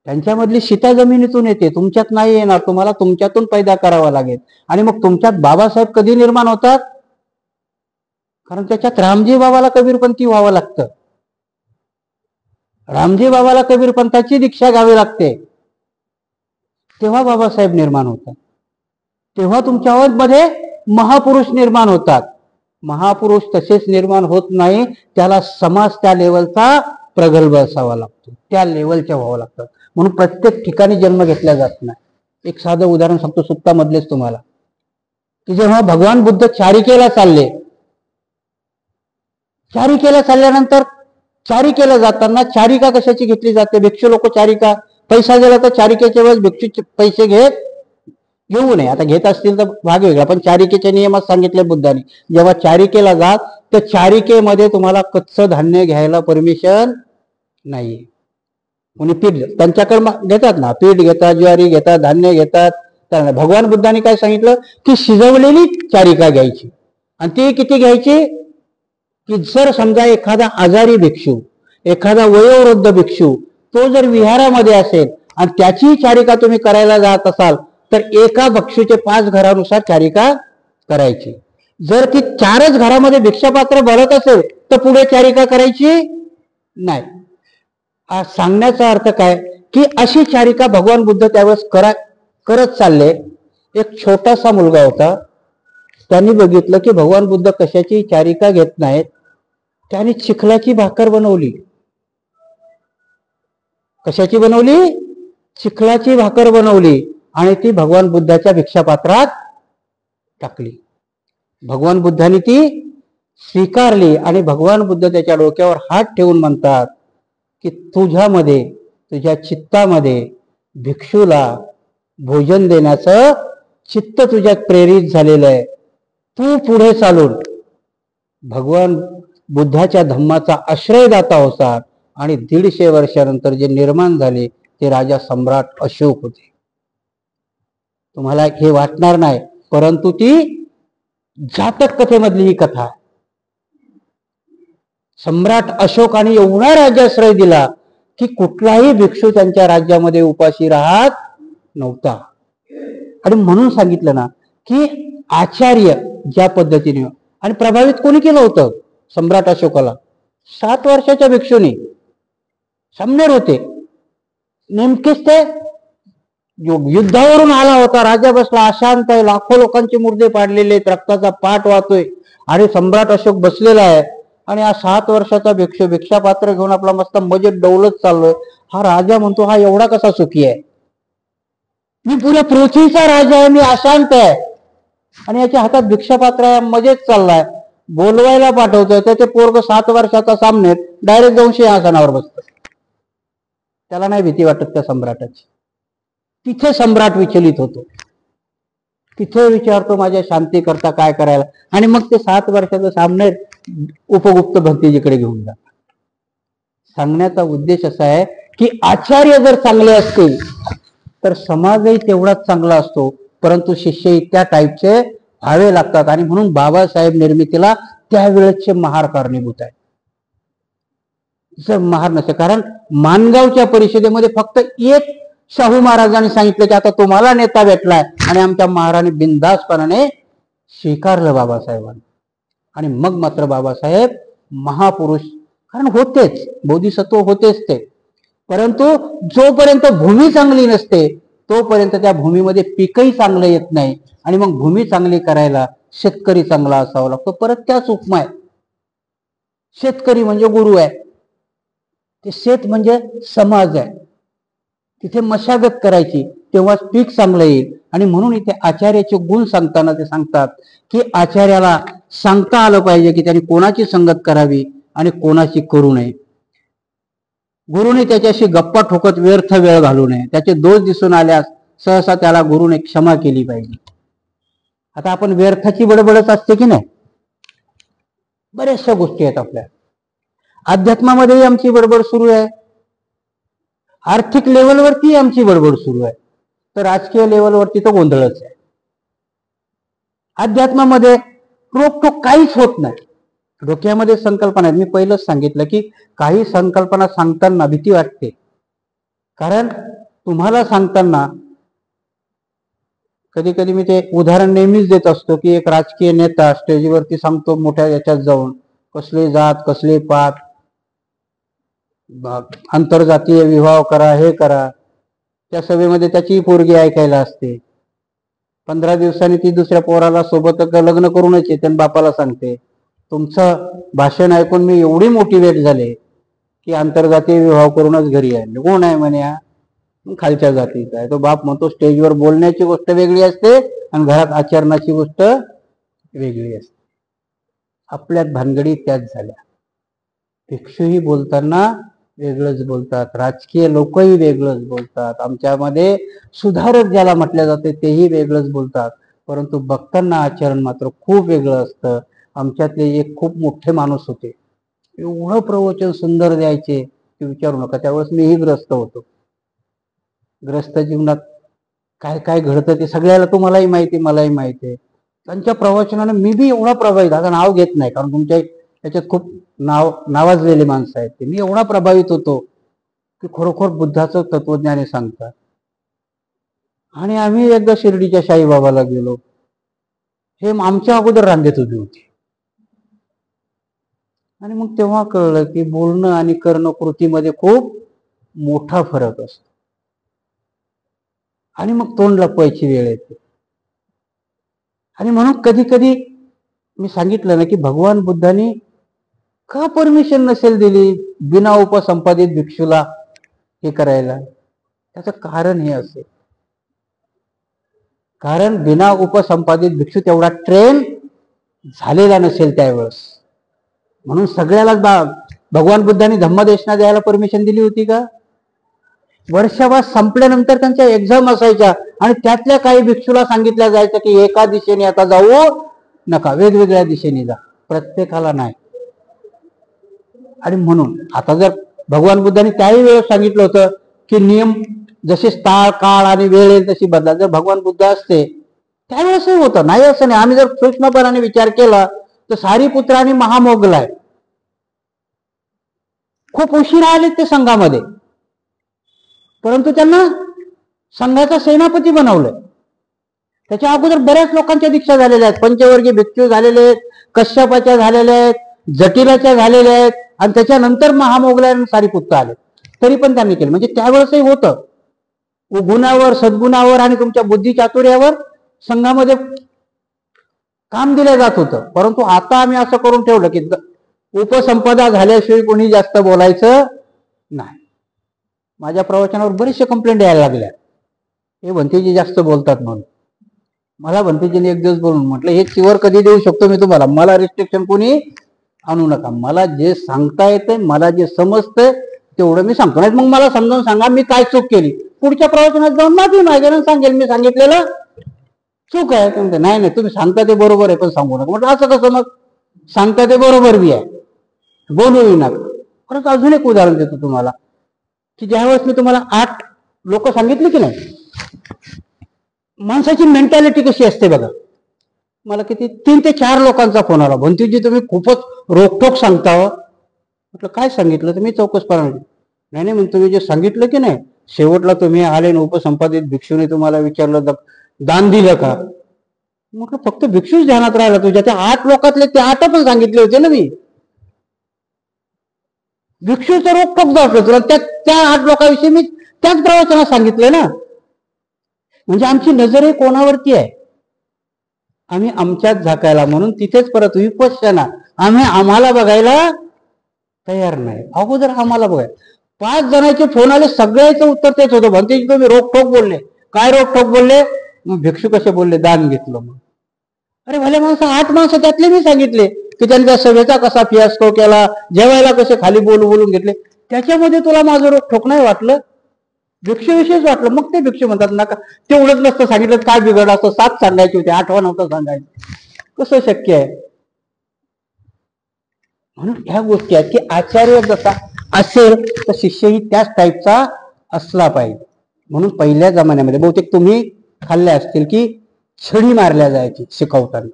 त्यांच्यामधली सीता जमिनीतून येते, तुमच्यात नाही येणार. तुम्हाला तुमच्यातून पैदा करावा लागेल. आणि मग तुमच्यात बाबासाहेब कधी निर्माण होतात? कारण त्याच्यात रामजी बाबाला कबीरपंथी व्हावं लागतं. रामजी बाबाला कबीरपंथाची दीक्षा घ्यावी लागते, तेव्हा बाबासाहेब निर्माण होतात. तेव्हा तुमच्या मध्ये महापुरुष निर्माण होतात. महापुरुष तसेच निर्माण होत नाही, त्याला समाज त्या लेवलचा प्रगल्भ असावा लागतो, त्या लेवलच्या व्हावं लागतं. म्हणून प्रत्येक ठिकाणी जन्म घेतला जात नाही. एक साधं उदाहरण सांगतो सुत्तामधलेच तुम्हाला, की जेव्हा भगवान बुद्ध चारिकेला चालल्यानंतर चारिकेला जाताना चारिका कशाची घेतली जाते? भिक्षू लोक चारिका, पैसा गेला तर चारिकेच्या वेळेस भिक्षू पैसे घेऊ नये. आता घेत असतील तर भाग वेगळा, पण चारिकेच्या नियमात सांगितले बुद्धाने, जेव्हा चारिकेला जात तर चारिकेमध्ये तुम्हाला कच्चं धान्य घ्यायला परमिशन नाहीये. कोणी पीठ त्यांच्याकडे घेतात ना, पीठ घेतात, ज्वारी घेतात, धान्य घेतात. तर भगवान बुद्धाने काय सांगितलं की शिजवलेली चारिका घ्यायची. आणि ती किती घ्यायची? की जर समजा एखादा आजारी भिक्षू, एखादा वयोवृद्ध भिक्षू तो जर विहारामध्ये असेल आणि त्याची चारिका तुम्ही करायला जात असाल तर एका भिक्षूचे 5 घरानुसार चारिका करायची. जर ती 4च घरामध्ये भिक्षापात्र भरत असेल तर पुढे चारिका करायची नाही. सांगण्याचा अर्थ काय की अशी चारिका भगवान बुद्ध त्यावेळेस करत चालले. एक छोटासा मुलगा होता, त्यांनी बघितलं की भगवान बुद्ध कशाची चारिका घेत नाहीत. त्यांनी चिखलाची भाकर बनवली. कशाची बनवली? चिखलाची भाकर बनवली आणि ती भगवान बुद्धाच्या भिक्षापात्रात टाकली. भगवान बुद्धांनी ती स्वीकारली आणि भगवान बुद्ध त्याच्या डोक्यावर हात ठेवून म्हणतात की तुझ्यामध्ये, तुझ्या चित्तामध्ये भिक्षूला भोजन देण्याचं चित्त तुझ्यात प्रेरित झालेलं आहे. तू पुढे चालून भगवान बुद्धाच्या धम्माचा आश्रयदाता होतात. आणि 150 वर्षानंतर जे निर्माण झाले ते राजा सम्राट अशोक होते. तुम्हाला हे वाटणार नाही, परंतु ती जातक कथेमधली ही कथा आहे. सम्राट अशोकाने एवढा राज्याश्रय दिला की कुठलाही भिक्षू त्यांच्या राज्यामध्ये उपाशी राहत नव्हता. आणि म्हणून सांगितलं ना की आचार्य ज्या पद्धतीने, आणि प्रभावित कोणी केलं होतं सम्राट अशोकाला? 7 वर्षाच्या भिक्षूने. सम्राट होते नेमकेच ते युद्धावरून आला होता. राजा बसला अशांत आहे, लाखो लोकांचे मुर्दे पाडलेले, रक्ताचा पाठ वाहतोय आणि सम्राट अशोक बसलेला आहे. आणि हा 7 वर्षाचा भिक्षू भिक्षापात्र घेऊन आपला मस्त मजेत डौलत चाललोय. हा राजा म्हणतो हा एवढा कसा सुखी आहे? मी पुऱ्या पृथ्वीचा राजा आहे, मी अशांत आहे आणि याच्या हातात भिक्षापात्र आहे, मजेत चाललाय. बोलवायला पाठवतोय तर ते पोरग 7 वर्षाचा सामनेत डायरेक्ट जाऊन सिंहासनावर बसतं. त्याला नाही भीती वाटत त्या सम्राटाची. तिथे सम्राट विचलित होतो. तिथे विचारतो माझ्या शांती करता काय करायला. आणि मग ते 7 वर्षाचं सामने उपगुप्त भंतीजीकडे घेऊन जातात. सांगण्याचा उद्देश असा आहे की आचार्य जर चांगले असतील तर समाजही तेवढाच चांगला असतो, परंतु शिष्यही त्या टाईपचे व्हावे लागतात. आणि म्हणून बाबासाहेब निर्मितीला त्यावेळेचे महार कारणीभूत आहे. जर महार नसे, कारण माणगावच्या परिषदेमध्ये फक्त एक शाहू महाराजांनी सांगितलं की आता तुम्हाला नेता भेटलाय, आणि आमच्या महाराणी बिनधास्तपणाने स्वीकारलं बाबासाहेबांनी. आणि मग मात्र बाबासाहेब महापुरुष, कारण होतेच, बोधिसत्व होतेच ते, परंतु जोपर्यंत भूमी चांगली नसते तोपर्यंत त्या भूमीमध्ये पीकही चांगलं येत नाही. आणि मग भूमी चांगली करायला शेतकरी चांगला असावा लागतो. परत त्याच उपमा आहे. शेतकरी म्हणजे गुरु आहे, ते शेत म्हणजे समाज आहे. तिथे मशागत करायची, तेव्हाच पीक चांगलं येईल. आणि म्हणून इथे आचार्याचे गुण सांगताना ते सांगतात की आचार्याला सांगता आलं पाहिजे की त्यांनी कोणाची संगत करावी आणि कोणाची करू नये. गुरुने त्याच्याशी गप्पा ठोकत व्यर्थ वेळ घालू नये. त्याचे दोष दिसून आल्यास सहसा त्याला गुरुने क्षमा केली पाहिजे. आता आपण व्यर्थाची बडबडच असते की नाही, बऱ्याचशा गोष्टी आहेत आपल्या. अध्यात्मामध्येही आमची बडबड सुरू आहे, आर्थिक लेवलवरती आमची बडबड सुरू आहे, तर राजकीय लेवलवरती तर गोंधळच आहे. अध्यात्मामध्ये रोखोक काहीच होत नाही. डोक्यामध्ये संकल्पना आहेत. मी पहिलंच सांगितलं की काही संकल्पना सांगताना भीती वाटते, कारण तुम्हाला सांगताना कधी कधी मी ते उदाहरण नेहमीच देत असतो की एक राजकीय नेता स्टेजवरती सांगतो मोठ्या याच्यात जाऊन, कसले जात कसले पात, आंतरजातीय विवाह करा, हे करा. त्या सभेमध्ये त्याची पोरगी ऐकायला असते. 15 दिवसांनी ती दुसऱ्या पोराला सोबत लग्न करूनच येते आणि बापाला सांगते, तुमचं भाषण ऐकून मी एवढी मोटिवेट झाले की आंतरजातीय विवाह करूनच घरी आले. कोण आहे म्हणे? खालच्या जातीचा आहे. तो बाप म्हणतो स्टेजवर बोलण्याची गोष्ट वेगळी असते आणि घरात आचरणाची गोष्ट वेगळी असते. आपल्यात भानगडी त्याच झाल्या. भिक्षूही बोलताना वेगळंच बोलतात, राजकीय लोकही वेगळंच बोलतात, आमच्यामध्ये सुधारक ज्याला म्हटलं जाते तेही वेगळंच बोलतात, परंतु बघताना आचरण मात्र खूप वेगळं असतं. आमच्यातले एक खूप मोठे माणूस होते, एवढं प्रवचन सुंदर द्यायचे की विचारू नका. त्यावेळेस मीही ग्रस्त होतो. ग्रस्त जीवनात काय काय घडतं ते सगळ्याला तुम्हालाही माहिती, मलाही माहिती आहे. त्यांच्या प्रवचनाने मी बी एवढा प्रभावित, आता नाव घेत नाही कारण तुमच्या त्याच्यात खूप नावाजलेली माणसं आहेत ते, मी एवढा प्रभावित होतो की खरोखर बुद्धाचं तत्वज्ञाने सांगतात. आणि आम्ही एकदा शिर्डीच्या साईबाबाला गेलो. हे आमच्या अगोदर रांगेत उभी होती. आणि मग तेव्हा कळलं की बोलणं आणि करणं कृतीमध्ये खूप मोठा फरक असतो. आणि मग तोंड लपवायची वेळ येते. आणि म्हणून कधी कधी मी सांगितलं ना की भगवान बुद्धांनी का परमिशन नसेल दिली बिना उपसंपादित भिक्षूला हे करायला, त्याचं कारण हे असेल, कारण बिना उपसंपादित भिक्षू तेवढा ट्रेन झालेला नसेल त्यावेळेस. म्हणून सगळ्यालाच भगवान बुद्धांनी धम्मदेशना द्यायला परमिशन दिली होती का? वर्षभर संपल्यानंतर त्यांच्या एक्झाम असायच्या आणि त्यातल्या काही भिक्षूला सांगितलं जायचं की एका दिशेने आता जाऊ नका, वेगवेगळ्या दिशेने जा, प्रत्येकाला नाही. आणि म्हणून आता जर भगवान बुद्धांनी त्याही वेळेस सांगितलं होतं की नियम जसे स्थाळ काळ आणि वेळ येईल तशी बदला, जर भगवान बुद्ध असते त्यावेळेसही होतं, नाही असं नाही. आम्ही जर सूक्ष्मपणाने विचार केला तर सारीपुत्र आणि महामोगलाय खूप उशिरा आले ते संघामध्ये, परंतु त्यांना संघाचा सेनापती बनवलंय. त्याच्या अगोदर बऱ्याच लोकांच्या दीक्षा झालेल्या आहेत, पंचवर्गीय भिक्षू झालेले आहेत, कश्यपाच्या झालेल्या आहेत, जटिलाच्या झालेल्या आहेत, आणि त्याच्यानंतर महामोगलाय सारीपुत्र आले, तरी पण त्यांनी केलं. म्हणजे त्यावेळेसही होतं, गुणावर सद्गुणावर आणि तुमच्या बुद्धी चातुर्यावर संघामध्ये काम दिलं जात होतं. परंतु आता आम्ही असं करून ठेवलं की उपसंपदा झाल्याशिवाय कोणी जास्त बोलायचं नाही. माझ्या प्रवचनावर बरेचसे कंप्लेंट यायला लागल्या, हे भंतेजी जास्त बोलतात म्हणून. मला भंतेजीने एक दिवस बोलून म्हटलं हे चिवर कधी देऊ शकतो मी तुम्हाला, मला रिस्ट्रिक्शन कोणी आणू नका, मला जे सांगता येते मला जे समजतंय तेवढं मी सांगतो, नाही मग मला समजावून सांगा मी काय चूक केली, पुढच्या प्रवचनात जाऊन माफी मागेल आणि सांगेल मी सांगितलेलं चूक आहे. ते नाही नाही तुम्ही सांगता ते बरोबर आहे पण सांगू नका. म्हटलं असं कसं, मग सांगता ते बरोबर बी आहे, बोलूही नका. परत अजून एक उदाहरण देतो तुम्हाला की ज्यावेळेस मी तुम्हाला 8 लोक सांगितले की नाही, माणसाची मेंटॅलिटी कशी असते बघा. मला किती 3 ते 4 लोकांचा फोन आला, भंतीजी तुम्ही खूपच रोखोक सांगता. म्हटलं काय सांगितलं? तर मी चौकसपणा, नाही नाही तुम्ही जे सांगितलं की नाही शेवटला तुम्ही आले ना उपसंपादित भिक्षूने तुम्हाला विचारलं दान दिलं का? म्हटलं फक्त भिक्षूच ध्यानात राहिला तुझ्या, त्या 8 लोकातले ते 8 पण सांगितले होते ना मी. भिक्षूचं रोखोक दाखवलं तुला, त्या 8 लोकांविषयी मी त्याच प्रवचनात सांगितलं ना. म्हणजे आमची नजर कोणावरती आहे? आम्ही आमच्याच झाकायला, म्हणून तिथेच परत विपश्यना, आम्ही आम्हाला बघायला तयार नाही, अगोदर आम्हाला बघायला. 5 जणांचे फोन आले, सगळ्याचं उत्तर तेच होतं, भंतेजी तुम्ही रोखोक बोलले. काय रोखोक बोलले? मग भिक्षू कसे बोलले? दान घेतलं. मग अरे भले माणसं 8 माणसं त्यातले मी सांगितले की त्यांच्या सभेचा कसा फियास्को केला, जेवायला कसे खाली बोलून घेतले, त्याच्यामध्ये तुला माझं रोखोक नाही वाटलं, भिक्षूविषयीच वाटलं. मग ते भिक्षू म्हणतात नका तेवढंच नसतं सांगितलं, काय बिघडलं असतं, 7 सांगायचे होते, 8वा नव्हतं सांगायचं, कसं शक्य आहे? म्हणून ह्या गोष्टी आहेत की आचार्य जसा असेल तर शिष्यही त्याच टाईपचा असला पाहिजे. म्हणून पहिल्या जमान्यामध्ये बहुतेक तुम्ही खाल्ल्या असतील की छडी मारल्या जायची शिकवताना,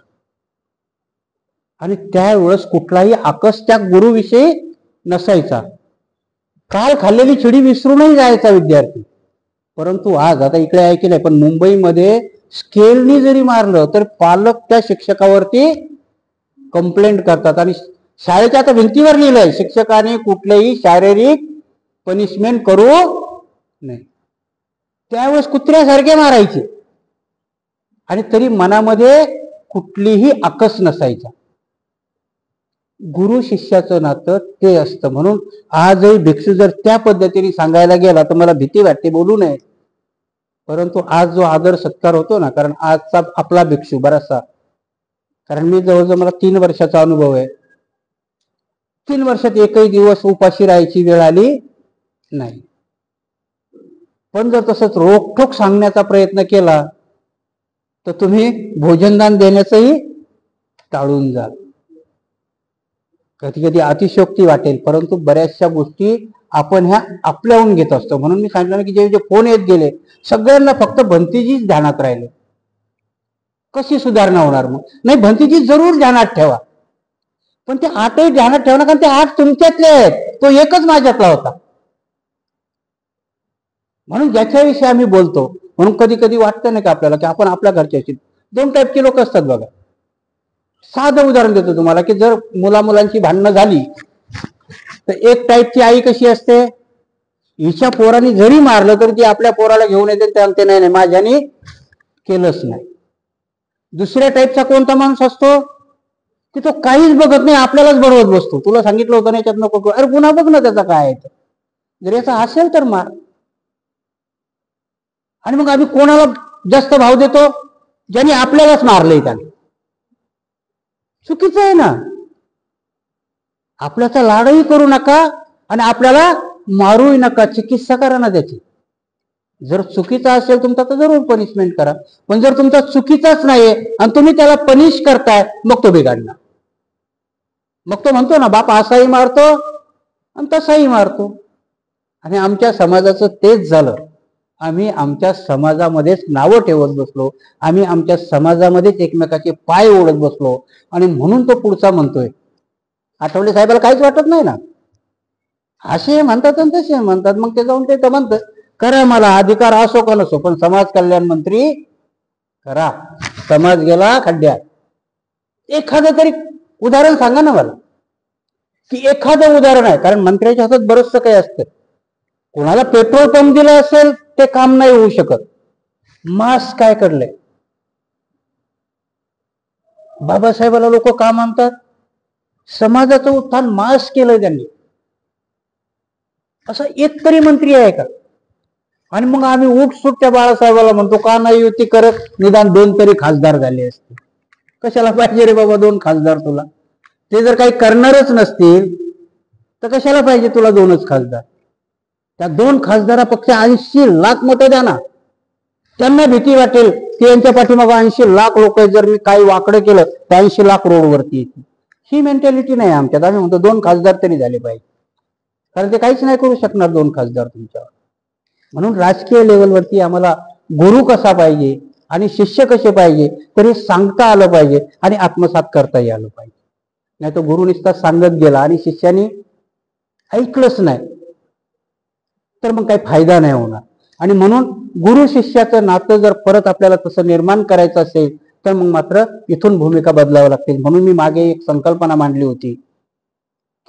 आणि त्यावेळेस कुठलाही आकस त्या गुरुविषयी नसायचा. काल खाल्लेली छडी विसरूनही जायचा विद्यार्थी. परंतु आज आता इकडे आहे की नाही, पण मुंबईमध्ये स्केलनी जरी मारलं तर पालक त्या शिक्षकावरती कंप्लेंट करतात, आणि शाळेच्या आता भिंतीवर लिहिलंय शिक्षकाने कुठलेही शारीरिक पनिशमेंट करू नये. त्यावेळेस कुत्र्यासारखे मारायचे आणि तरी मनामध्ये कुठलीही आकस नसायचा. गुरु शिष्याचं नातं ते असतं. म्हणून आजही भिक्षू जर त्या पद्धतीने सांगायला गेला तर मला भीती वाटते, बोलू नये. परंतु आज जो आदर सत्कार होतो ना, कारण आजचा आपला भिक्षू बराचसा, कारण मी जवळजवळ मला 3 वर्षाचा अनुभव आहे, 3 वर्षात एकही दिवस उपाशी राहायची वेळ आली नाही. पण जर तसंच रोखोक सांगण्याचा प्रयत्न केला तर तुम्ही भोजनदान देण्याचंही टाळून जाल. कधी कधी अतिशयोक्ती वाटेल, परंतु बऱ्याचशा गोष्टी आपण ह्या आपल्याहून घेत असतो. म्हणून मी सांगितलं की जे जे फोन येत गेले सगळ्यांना फक्त भंतीजीच ध्यानात राहिले. कशी सुधारणा होणार? मग नाही, भंतीजी जरूर ध्यानात ठेवा, पण ते 8ही ध्यानात ठेवा ना, कारण ते 8 तुमच्यातले आहेत, तो एकच माझ्यातला होता. म्हणून ज्याच्याविषयी आम्ही बोलतो, म्हणून कधी कधी वाटतं नाही का आपल्याला की आपण आपल्या घरच्याशी 2 टाईपची लोक असतात बघा. साधं उदाहरण देतो तुम्हाला की जर मुलामुलांची भांडणं झाली तर एक टाईपची आई कशी असते, हिच्या पोराने जरी मारलं तरी ती आपल्या पोराला घेऊन येते, ते म्हणते नाही नाही माझ्याने केलंच नाही. दुसऱ्या टाईपचा कोणता माणूस असतो की तो काहीच बघत नाही, आपल्यालाच बडवत बसतो. तुला सांगितलं होतं ना याच्यात नको करू, अरे गुन्हा बघ ना त्याचा काय आहे. जर याचा असेल तर मार. आणि मग आम्ही कोणाला जास्त भाव देतो? ज्यांनी आपल्यालाच मारलंय त्याने. चुकीचं आहे ना. आपल्याचा लाडही करू नका आणि आपल्याला मारूही नका, चिकित्सा करा ना त्याची. जर चुकीचा असेल तुमचा तर जरूर पनिशमेंट करा, पण जर तुमचा चुकीचाच नाहीये आणि तुम्ही त्याला पनिश करताय, मग तो बिघडणार. मग तो म्हणतो ना बाप असाही मारतो आणि तसाही मारतो. आणि आमच्या समाजाचं तेच झालं. आम्ही आमच्या समाजामध्येच नावं ठेवत बसलो, आम्ही आमच्या समाजामध्येच एकमेकाचे पाय ओढत बसलो. आणि म्हणून तो पुढचा म्हणतोय. आठवले साहेबाला काहीच वाटत नाही ना. असे म्हणतात आणि तसे म्हणतात, मग ते जाऊन ते तर म्हणतात करा, मला अधिकार असो का नसो, पण समाज कल्याण मंत्री करा. समाज गेला खड्ड्यात. एखादं तरी उदाहरण सांगा ना मला, की एखादं उदाहरण आहे. कारण मंत्र्याच्या हातात बरंचसं काही असतं. कोणाला पेट्रोल पंप दिला असेल ते काम नाही होऊ शकत. मास्क काय करले बाबासाहेबाला लोक का मानतात? समाजाचं उत्थान मास्क केलं त्यांनी. असा एक तरी मंत्री आहे का? आणि मग आम्ही उठसूट त्या बाळासाहेबाला म्हणतो का नाही युती करत, निदान 2 तरी खासदार झाले असते. कशाला पाहिजे रे बाबा 2 खासदार तुला? ते जर काही करणारच नसतील तर कशाला पाहिजे तुला 2च खासदार? त्या 2 खासदारापेक्षा 80 लाख मतं द्या ना. त्यांना भीती वाटेल की यांच्या पाठीमागे 80 लाख लोक आहेत, जर मी काही वाकडं केलं तर 80 लाख रोडवरती येतील. ही मेंटॅलिटी नाही आमच्यात. आम्ही म्हणतो 2 खासदार तरी झाले पाहिजे, कारण ते काहीच नाही करू शकणार 2 खासदार तुमच्यावर. म्हणून राजकीय लेवलवरती आम्हाला गुरु कसा पाहिजे आणि शिष्य कसे पाहिजे तरी सांगता आलं पाहिजे आणि आत्मसात करताही आलं पाहिजे. नाही तर गुरु नुसता सांगत गेला आणि शिष्याने ऐकलंच नाही तर मग काही फायदा नाही होणार. आणि म्हणून गुरु शिष्याचं नातं जर परत आपल्याला तसं निर्माण करायचं असेल तर मग मात्र इथून भूमिका बदलावी लागते. म्हणून मी मागे एक संकल्पना मांडली होती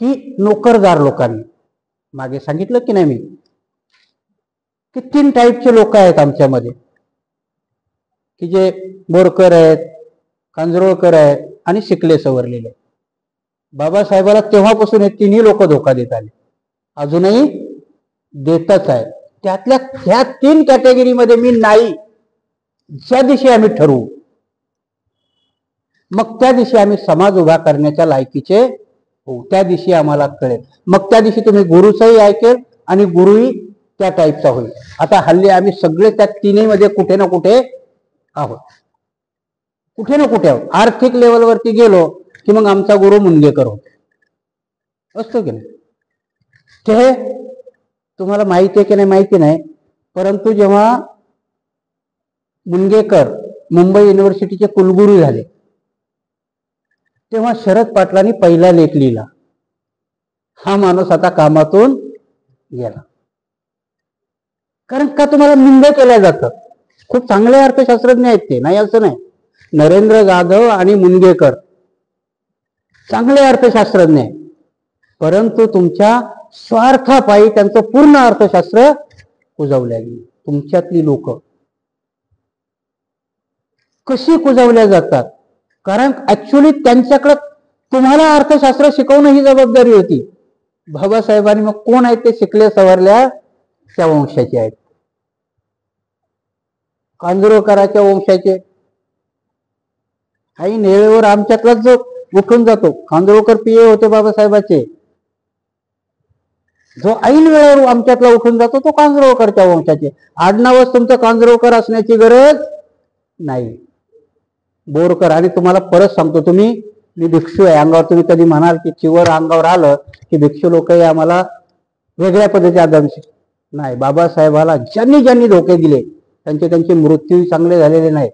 की नोकरदार लोकांनी, मागे सांगितलं की नाही मी, की 3 टाईपचे लोक आहेत आमच्यामध्ये, की जे बोरकर आहेत, कांजरोळकर आहेत आणि शिकले सवरलेले. बाबासाहेबाला तेव्हापासून हे 3ही लोक धोका देत आले, अजूनही देतच आहे. त्यातल्या ह्या 3 कॅटेगरीमध्ये मी नाही. ज्या दिवशी आम्ही ठरवू मग त्या दिवशी आम्ही समाज उभा करण्याच्या लायकीचे होऊ. त्या दिवशी आम्हाला कळेल. मग त्या दिवशी तुम्ही गुरुचंही ऐकेल आणि गुरुही त्या टाईपचा होईल. आता हल्ली आम्ही सगळे त्या 3ही मध्ये कुठे ना कुठे आहोत, कुठे ना कुठे आहोत. आर्थिक लेवलवरती गेलो की मग आमचा गुरु मुनगेकर होतो, असतो की नाही? ते तुम्हाला माहिती आहे की नाही माहिती नाही, परंतु जेव्हा मुनगेकर मुंबई युनिव्हर्सिटीचे कुलगुरू झाले तेव्हा शरद पाटलांनी पहिला लेख लिहिला, हा माणूस आता कामातून गेला. कारण का तुम्हाला निंद केल्या जातं. खूप चांगले अर्थशास्त्रज्ञ आहेत ते, नाही असं नाही. नरेंद्र जाधव आणि मुनगेकर चांगले अर्थशास्त्रज्ञ आहेत, परंतु तुमच्या स्वार्थापायी त्यांचं पूर्ण अर्थशास्त्र कुजवल्या गेली. तुमच्यातली लोक कशी कुजवल्या जातात? कारण ऍक्च्युली त्यांच्याकडे तुम्हाला अर्थशास्त्र शिकवणं ही जबाबदारी होती. बाबासाहेबांनी मग कोण आहेत ते? शिकले सवरल्या त्या वंशाचे आहेत, कांजरोळकराच्या वंशाचे. आई वेळेवर आमच्यातलाच जो उठून जातो, कांजरोळकर पीए होते बाबासाहेबाचे, जो ऐन वेळेवर आमच्यातला उठून जातो तो कांजरोळकरच्या वंशाचे. आडनावच तुमचं कांजरोळकर असण्याची गरज नाही, बोरकर. आणि तुम्हाला परत सांगतो, मी भिक्षू आहे अंगावर. तुम्ही कधी म्हणाल की चिवर अंगावर आलं की भिक्षू लोकही आम्हाला वेगळ्या पद्धतीचे आदर्श नाही. बाबासाहेबाला ज्यांनी ज्यांनी धोके दिले त्यांचे मृत्यू चांगले झालेले नाही.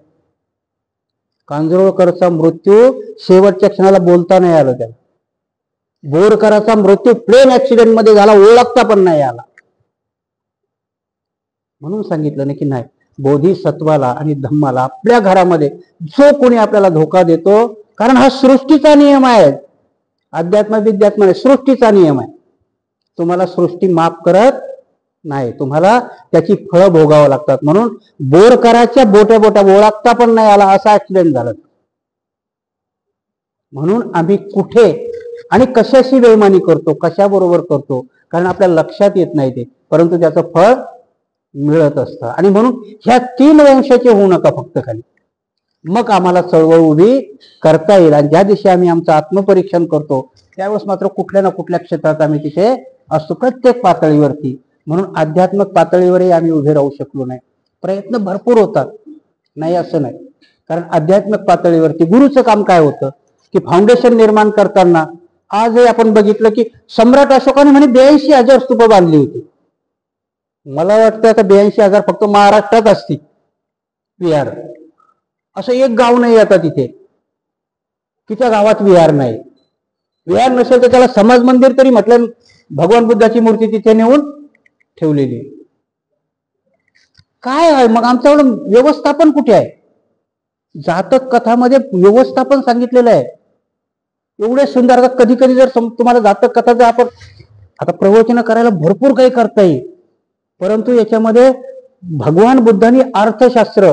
कांजरोळकरचा मृत्यू शेवटच्या क्षणाला बोलता नाही आलं त्याला. बोरकराचा मृत्यू प्लेन ऍक्सिडेंट मध्ये झाला, ओळखता पण नाही आला. म्हणून सांगितलं नाही की नाही, बोधिसत्वाला आणि धम्माला आपल्या घरामध्ये जो कोणी आपल्याला धोका देतो, कारण हा सृष्टीचा नियम आहे. अध्यात्म विद्यात्म सृष्टीचा नियम आहे. तुम्हाला सृष्टी माफ करत नाही, तुम्हाला त्याची फळं भोगावं लागतात. म्हणून बोरकराच्या बोट्या ओळखता पण नाही आला असा ऍक्सिडेंट झाला. म्हणून आम्ही कुठे आणि कशाशी बेईमानी करतो, कशाबरोबर करतो, कारण आपल्या लक्षात येत नाही ते, परंतु त्याचं फळ मिळत असतं. आणि म्हणून ह्या 3 वंशाचे होऊ नका फक्त खाली, मग आम्हाला चळवळ उभी करता येईल. आणि ज्या दिवशी आम्ही आमचं आत्मपरीक्षण करतो त्यावेळेस मात्र कुठल्या ना कुठल्या क्षेत्रात आम्ही तिथे असतो, प्रत्येक पातळीवरती. म्हणून आध्यात्मिक पातळीवरही आम्ही उभे राहू शकलो नाही. प्रयत्न भरपूर होतात, नाही असं नाही. कारण आध्यात्मिक पातळीवरती गुरुचं काम काय होतं की फाउंडेशन निर्माण करताना आजही आपण बघितलं की सम्राट अशोकाने म्हणे 82,000 स्तूप बांधली होती. मला वाटतं आता 82,000 फक्त महाराष्ट्रात असतील. विहार असं एक गाव नाही आता तिथे की त्या गावात विहार नाही. विहार नसेल तर त्याला समाज मंदिर तरी म्हटलं. भगवान बुद्धाची मूर्ती तिथे नेऊन ठेवलेली. काय आहे मग आमच्याकडून व्यवस्थापन कुठे आहे? जातक कथामध्ये व्यवस्थापन सांगितलेलं आहे. एवढे सुंदर. कधी कधी जर तुम्हाला जातक कथा जर आपण आता प्रवचन करायला भरपूर काही करता येईल, परंतु याच्यामध्ये भगवान बुद्धांनी अर्थशास्त्र,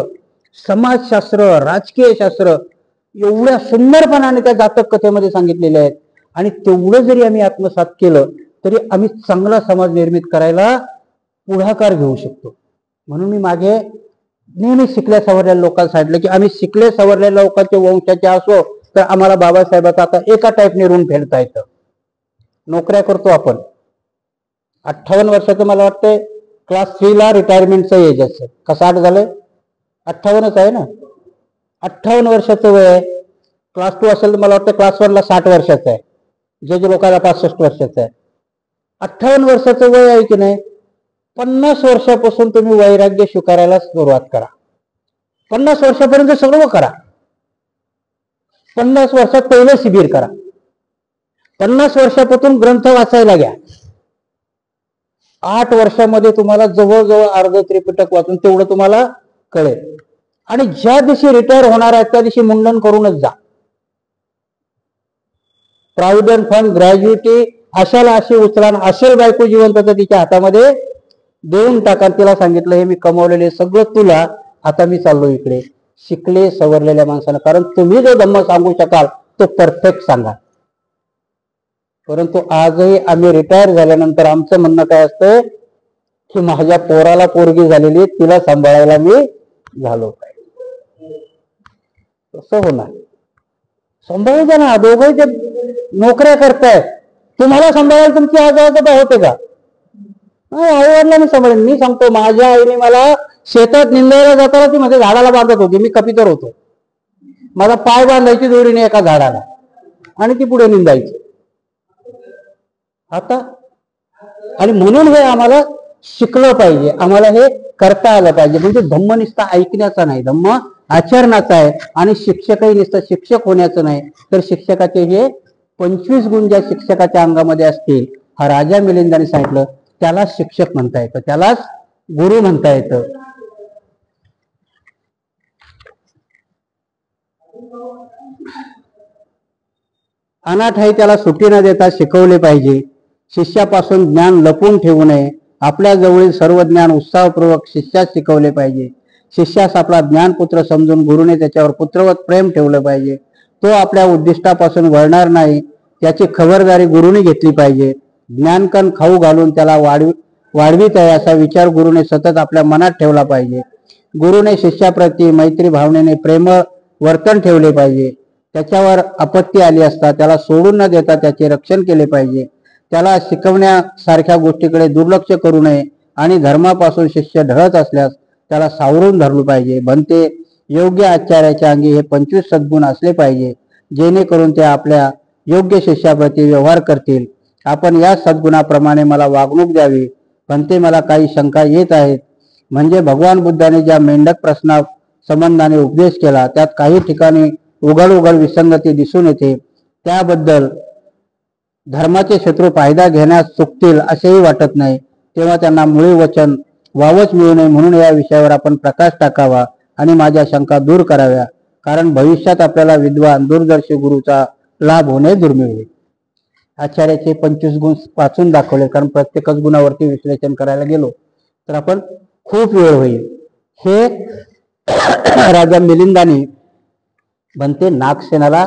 समाजशास्त्र, राजकीय शास्त्र एवढ्या सुंदरपणाने त्या जातक कथेमध्ये सांगितलेले आहेत. आणि तेवढं जरी आम्ही आत्मसात केलं तरी आम्ही चांगला समाज निर्मित करायला पुढाकार घेऊ शकतो. म्हणून मी मागे नेहमी शिकल्या सवरलेल्या लोकांना सांगितलं की आम्ही शिकले सवरलेल्या लोकांचे वंशाचे असो तर आम्हाला बाबासाहेबांचा आता एका टाईपने ऋण फेडता येतं. नोकऱ्या करतो आपण. 58 वर्षाचं मला वाटतंय क्लास 3 ला रिटायरमेंटचं एज असेल का 60 झालंय? 58च आहे ना. 58 वर्षाचं वय आहे. क्लास 2 असेल तर मला वाटतं क्लास 1 ला 60 वर्षाचं आहे. जे लोकांना 65 वर्षाचं आहे. 58 वर्षाचं वय आहे की नाही. 50 वर्षापासून तुम्ही वैराग्य स्वीकारायला सुरुवात करा. 50 वर्षापर्यंत सर्व करा. 50 वर्षात पहिलं शिबिर करा. 50 वर्षापासून ग्रंथ वाचायला घ्या. 8 वर्षामध्ये तुम्हाला जवळजवळ अर्ध त्रिपिटक वाचून तेवढं तुम्हाला कळेल. आणि ज्या दिवशी रिटायर होणार आहे त्या दिवशी मुंडन करूनच जा. प्रॉव्हिडंट फंड, ग्रॅज्युटी अशाला अशी उचला. असेल बायको जिवंत तर तिच्या हातामध्ये देऊन टाका. तिला सांगितलं हे मी कमवलेले सगळं तुला, आता मी चाललो इकडे. शिकले सवरलेल्या माणसानं, कारण तुम्ही जो धम्म सांगू शकाल तो परफेक्ट सांगा. परंतु आजही आम्ही रिटायर झाल्यानंतर आमचं म्हणणं काय असतं की माझ्या पोराला पोरगी झालेली, तिला सांभाळायला मी झालो पाहिजे. कसं होणार? सांभाळू द्या ना. दोघंही ते नोकऱ्या करतायत. तुम्हाला सांभाळायला तुमची आजोबा होते का? आई वडिलांनी सांभाळेल. मी सांगतो माझ्या आईने मला शेतात निंदायला जाताना ती मध्ये झाडाला बांधत होती. मी कपितर होतो. माझा पाय बांधायची दोरीने एका झाडाला आणि ती पुढे निंदायची. आता आणि म्हणून हे आम्हाला शिकलं पाहिजे, आम्हाला हे करता आलं पाहिजे. म्हणजे धम्म नुसता ऐकण्याचा नाही, धम्म आचरणाचा आहे. आणि शिक्षकही नुसतं शिक्षक होण्याचं नाही, तर शिक्षकाचे हे 25 गुण ज्या शिक्षकाच्या अंगामध्ये असतील, हा राजा मिलिंदाने सांगितलं, त्याला शिक्षक म्हणता येतं, त्यालाच गुरु म्हणता येतं. अनाथ आहे त्याला सुट्टी न देता शिकवले पाहिजे. शिष्यापासून ज्ञान लपवून ठेवू नये. आपल्या जवळील सर्व ज्ञान उत्साहपूर्वक शिष्यास शिकवले पाहिजे. शिष्यास आपला ज्ञानपुत्र समजून गुरुने त्याच्यावर पुत्रवत प्रेम ठेवलं पाहिजे. तो आपल्या उद्दिष्टापासून वळणार नाही त्याची खबरदारी गुरुने घेतली पाहिजे. ज्ञानकण खाऊ घालून त्याला वाढवीत आहे असा विचार गुरुने सतत आपल्या मनात ठेवला पाहिजे. गुरुने शिष्याप्रती मैत्री भावनेने प्रेम वर्तन ठेवले पाहिजे. त्याच्यावर आपत्ती आली असता त्याला सोडून न देता त्याचे रक्षण केले पाहिजे. त्याला शिकवण्यासारख्या गोष्टीकडे दुर्लक्ष करू नये आणि धर्मापासून शिष्य ढळत असल्यास त्याला सावरून धरलं पाहिजे. बनते योग्य आचार्याच्या अंगी हे 25 सद्गुण असले पाहिजे, जेणेकरून ते आपल्या योग्य शिष्याप्रती व्यवहार करतील. आपण या सद्गुणाप्रमाणे मला वागणूक द्यावी. पण मला काही शंका येत आहेत. म्हणजे भगवान बुद्धाने ज्या मेंढक प्रश्ना संबंधाने उपदेश केला त्यात काही ठिकाणी उघड विसंगती दिसून येते. त्याबद्दल धर्माचे शत्रू फायदा घेण्यास चुकतील असेही वाटत नाही. तेव्हा त्यांना मुळी वचन वावच मिळू नये म्हणून या विषयावर आपण प्रकाश टाकावा आणि माझ्या शंका दूर कराव्या. कारण भविष्यात आपल्याला विद्वान दूरदर्शी गुरुचा लाभ होणे दुर्मिळ होईल. आचार्याचे 25 गुण वाचून दाखवले, कारण प्रत्येकच गुणावरती विश्लेषण करायला गेलो तर आपण खूप वेळ होईल. हे राजा मिलिंदाने बनते नागसेनाला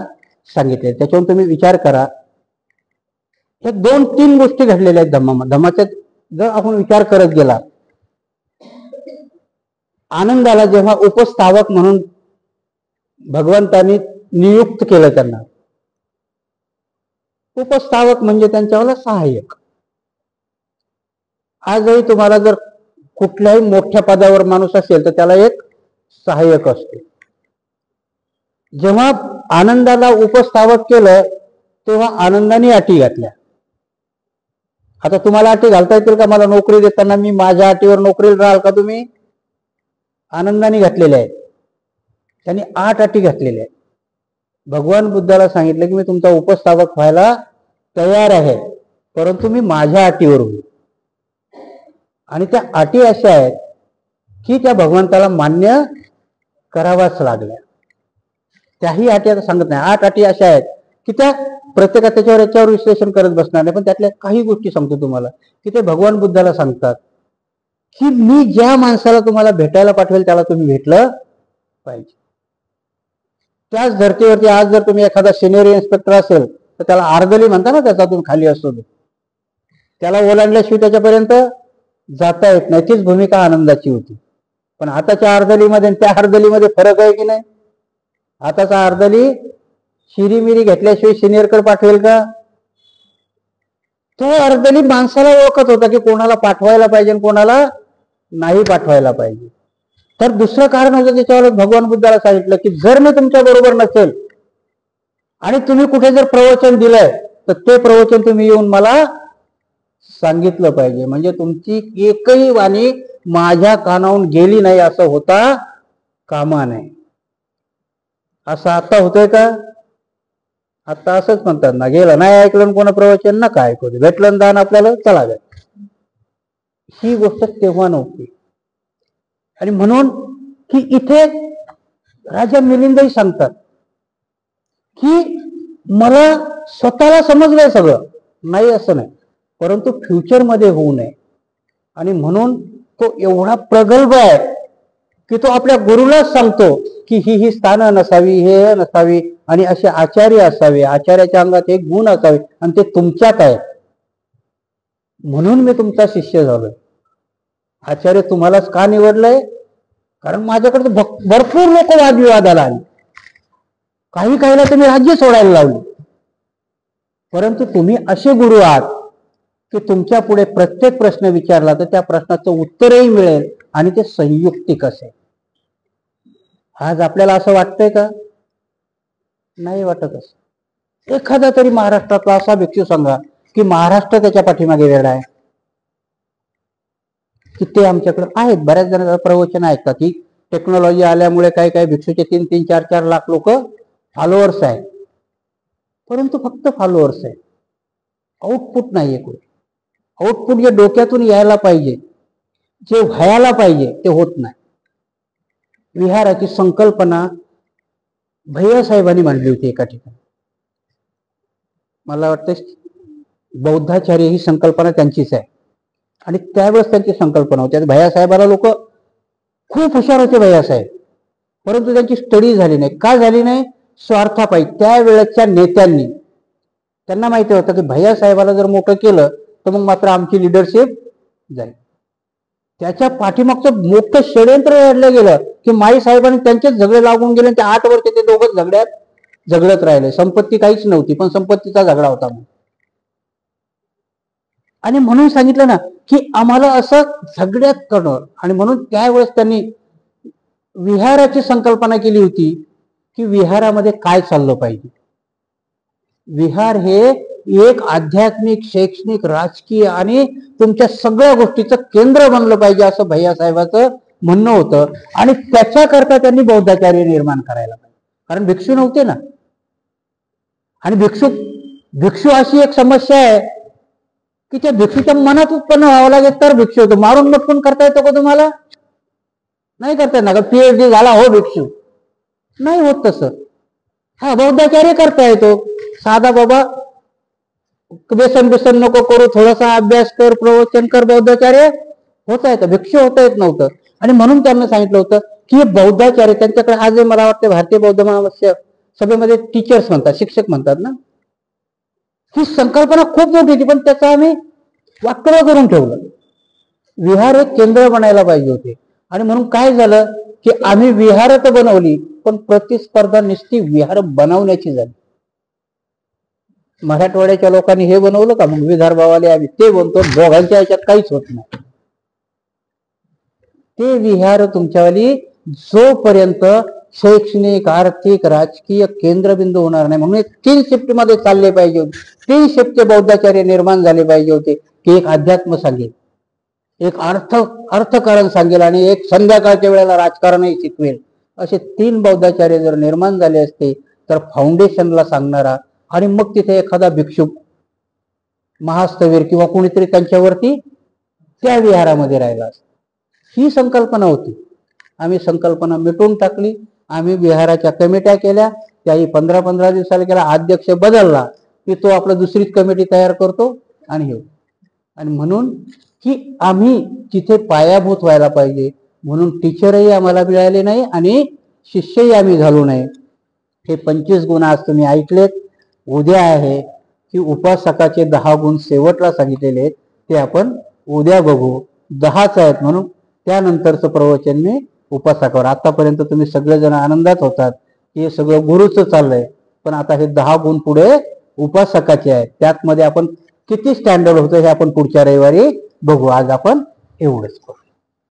सांगितले. त्याच्यावरून तुम्ही विचार करा, हे 2-3 गोष्टी घडलेल्या आहेत धम्माच्या. जर आपण विचार करत गेला, आनंदाला जेव्हा उपस्थावक म्हणून भगवंतांनी नियुक्त केलं, त्यांना उपस्थावक म्हणजे त्यांच्यावाला सहाय्यक. आजही तुम्हाला जर कुठल्याही मोठ्या पदावर माणूस असेल तर त्याला एक सहाय्यक असतो. जेव्हा आनंदाला उपस्थावक केलं तेव्हा आनंदाने अटी घातल्या. आता तुम्हाला अटी घालता येतील का? मला नोकरी देताना मी माझ्या अटीवर नोकरीला राहाल का तुम्ही? आनंदाने घातलेल्या आहेत. त्यांनी 8 अटी घातलेल्या आहेत. भगवान बुद्धाला सांगितलं की मी तुमचा उपस्थापक व्हायला तयार आहे, परंतु मी माझ्या अटीवर होईल. आणि त्या अटी अशा आहेत की त्या भगवंताला मान्य करावाच लागल्या. त्याही अटी आता सांगत नाही. 8 अटी अशा आहेत की त्या प्रत्येकात त्याच्यावर याच्यावर विश्लेषण करत बसणार नाही, पण त्यातल्या काही गोष्टी सांगतो तुम्हाला की ते भगवान बुद्धाला सांगतात की मी ज्या माणसाला तुम्हाला भेटायला पाठवेल त्याला तुम्ही भेटलं पाहिजे. त्याच धर्तीवरती आज जर तुम्ही एखादा सिनियर इन्स्पेक्टर असेल तर त्याला अर्धली म्हणता ना, त्याचा तुम्ही खाली असतो त्याला ओलांडल्याशिवाय त्याच्यापर्यंत जाता येत नाही. तीच भूमिका आनंदाची होती. पण आताच्या अर्धलीमध्ये त्या अर्धलीमध्ये फरक आहे की नाही? आताचा अर्धली शिरीमिरी घेतल्याशिवाय सिनियरकडे पाठवेल का? तो अर्धली माणसाला ओळखत होता की कोणाला पाठवायला पाहिजे कोणाला नाही पाठवायला पाहिजे. तर दुसरं कारण होतं त्याच्यावर भगवान बुद्धाला सांगितलं की जर मी तुमच्या बरोबर नसेल आणि तुम्ही कुठे जर प्रवचन दिलंय तर ते प्रवचन तुम्ही येऊन मला सांगितलं पाहिजे. म्हणजे तुमची एकही वाणी माझ्या कानावरून गेली नाही असं होता कामा नये. असं आता होतंय का? आता असंच म्हणतात ना, गेलं नाही ऐकलं कोणा प्रवचन नका ऐकू दे, भेटलं दान आपल्याला चला द्या. ही गोष्ट तेव्हा नव्हती. आणि म्हणून की इथे राजा मिलिंदही सांगतात की मला स्वतःला समजलंय सगळं, नाही असं नाही, परंतु फ्युचरमध्ये होऊ नये. आणि म्हणून तो एवढा प्रगल्भ आहे की तो आपल्या गुरुलाच सांगतो की ही स्थानं नसावी, हे नसावी, आणि असे आचार्य असावे, आचार्याच्या अंगात एक गुण असावे, आणि ते तुमच्यात आहे. म्हणून मी तुमचा शिष्य झालोय. आचार्य तुम्हालाच का निवडलंय? कारण माझ्याकडे भरपूर लोक वादविवादाला आले, काही काहीला तुम्ही राज्य सोडायला लावले, परंतु तुम्ही असे गुरु आहात की तुमच्या पुढे प्रत्येक प्रश्न विचारला तर त्या प्रश्नाचं उत्तरही मिळेल आणि ते संयुक्तिक असेल. आज आपल्याला असं वाटतंय का? नाही वाटत. असं एखादा तरी महाराष्ट्रातला असा भिक्षू सांगा की महाराष्ट्र त्याच्या पाठीमागे वेळ आहे की ते आमच्याकडे आहेत. बऱ्याच जण प्रवचन ऐकतात की टेक्नॉलॉजी आल्यामुळे काही काही भिक्षूचे 3-3, 4-4 लाख लोक फॉलोअर्स आहेत, परंतु फक्त फॉलोअर्स आहेत, आउटपुट नाहीये. कोणी आउटपुट जे डोक्यातून यायला पाहिजे, जे व्हायला पाहिजे ते होत नाही. विहाराची संकल्पना भैयासाहेबांनी मांडली होती एका ठिकाणी. मला वाटतं बौद्धाचार्य ही संकल्पना त्यांचीच आहे, आणि त्यावेळेस त्यांची संकल्पना होती. भैयासाहेबाला लोक खूप हुशार होते भैयासाहेब, परंतु त्यांची स्टडी झाली नाही. का झाली नाही? स्वार्थापायी. त्यावेळेच्या नेत्यांनी, त्यांना माहिती होतं की भैयासाहेबाला जर मोठं केलं तर मग मात्र आमची लिडरशिप जाईल. त्याच्या पाठीमागचं मोठं षडयंत्र घडलं गेलं की माई साहेबांनी त्यांचेच झगडे लागून गेले. त्या 8 वर्ष ते दोघंच झगडत राहिले. संपत्ती काहीच नव्हती, पण संपत्तीचा झगडा होता. आणि म्हणून सांगितलं ना की आम्हाला असं झगड्यात करणं. आणि म्हणून त्यावेळेस त्यांनी विहाराची संकल्पना केली होती की विहारामध्ये काय चाललं पाहिजे. विहार हे एक आध्यात्मिक, शैक्षणिक, राजकीय आणि तुमच्या सगळ्या गोष्टीचं केंद्र बनलं पाहिजे असं भैयासाहेबाचं म्हणणं होतं. आणि त्याच्याकरता त्यांनी बौद्धाचार्य निर्माण करायला पाहिजे, कारण भिक्षू नव्हते ना. आणि भिक्षू अशी एक समस्या आहे की त्या भिक्षूच्या मनात उत्पन्न व्हावं लागेल तर भिक्षू होतो. मारून मटकून करता येतो का तुम्हाला? नाही करता येत ना. PhD झाला हो भिक्षू, नाही होत तसं. हा, बौद्धाचार्य करता येतो. साधा बाबा व्यसन बिसन नको करू, थोडासा अभ्यास कर, प्रवचन कर, बौद्धाचार्य होता येतं, भिक्षू होता येत नव्हतं. आणि म्हणून त्यांना सांगितलं होतं की बौद्धाचार्य त्यांच्याकडे आजही मला वाटतं भारतीय बौद्ध महासभा सभेमध्ये टीचर्स म्हणतात, शिक्षक म्हणतात ना. ही संकल्पना खूप मोठी होती, पण त्याचं आम्ही वाक्य करून ठेवलं. विहार एक केंद्र बनायला पाहिजे होते. आणि म्हणून काय झालं की आम्ही विहार तर बनवली, पण प्रतिस्पर्धा नुसती विहार बनवण्याची झाली. मराठवाड्याच्या लोकांनी हे बनवलं का, मग विदर्भावाले आम्ही ते बनतो, दोघांच्या ह्याच्यात काहीच होत नाही. ते विहार तुमच्यावाली जोपर्यंत शैक्षणिक, आर्थिक, राजकीय केंद्रबिंदू होणार नाही, म्हणून 3 शिफ्टमध्ये चालले पाहिजे होते. 3 शिफ्टचे बौद्धाचार्य निर्माण झाले पाहिजे होते की एक अध्यात्म सांगेल, एक अर्थकारण सांगेल आणि एक संध्याकाळच्या वेळेला राजकारणही शिकवेल. असे 3 बौद्धाचार्य जर निर्माण झाले असते तर फाउंडेशनला सांगणारा आणि मग तिथे एखादा भिक्षुक, महास्तवीर किंवा कोणीतरी त्यांच्यावरती त्या विहारामध्ये राहिला असता. ही संकल्पना होती. आम्ही संकल्पना मिटून टाकली. आम्ही विहाराच्या कमिट्या केल्या, त्याही 15-15 दिवसाला केला. अध्यक्ष बदलला की तो आपला दुसरीच कमिटी तयार करतो आणि हे. आणि म्हणून की आम्ही तिथे पायाभूत व्हायला पाहिजे, म्हणून टीचरही आम्हाला मिळाले नाही आणि शिष्यही आम्ही झालो नाही. हे 25 गुण आज तुम्ही ऐकलेत. उद्या आहे की उपासकाचे 10 गुण शेवटला सांगितलेले आहेत, ते आपण उद्या बघू. 10च आहेत म्हणून त्यानंतरचं प्रवचन मी उपासकावर. आतापर्यंत तुम्ही सगळेजण आनंदात होतात की हे सगळं गुरुचं चाललंय, पण आता हे 10 गुण पुढे उपासकाचे आहेत. त्यात मध्ये आपण किती स्टँडर्ड होतं हे आपण पुढच्या रविवारी बघू. आज आपण एवढंच करू.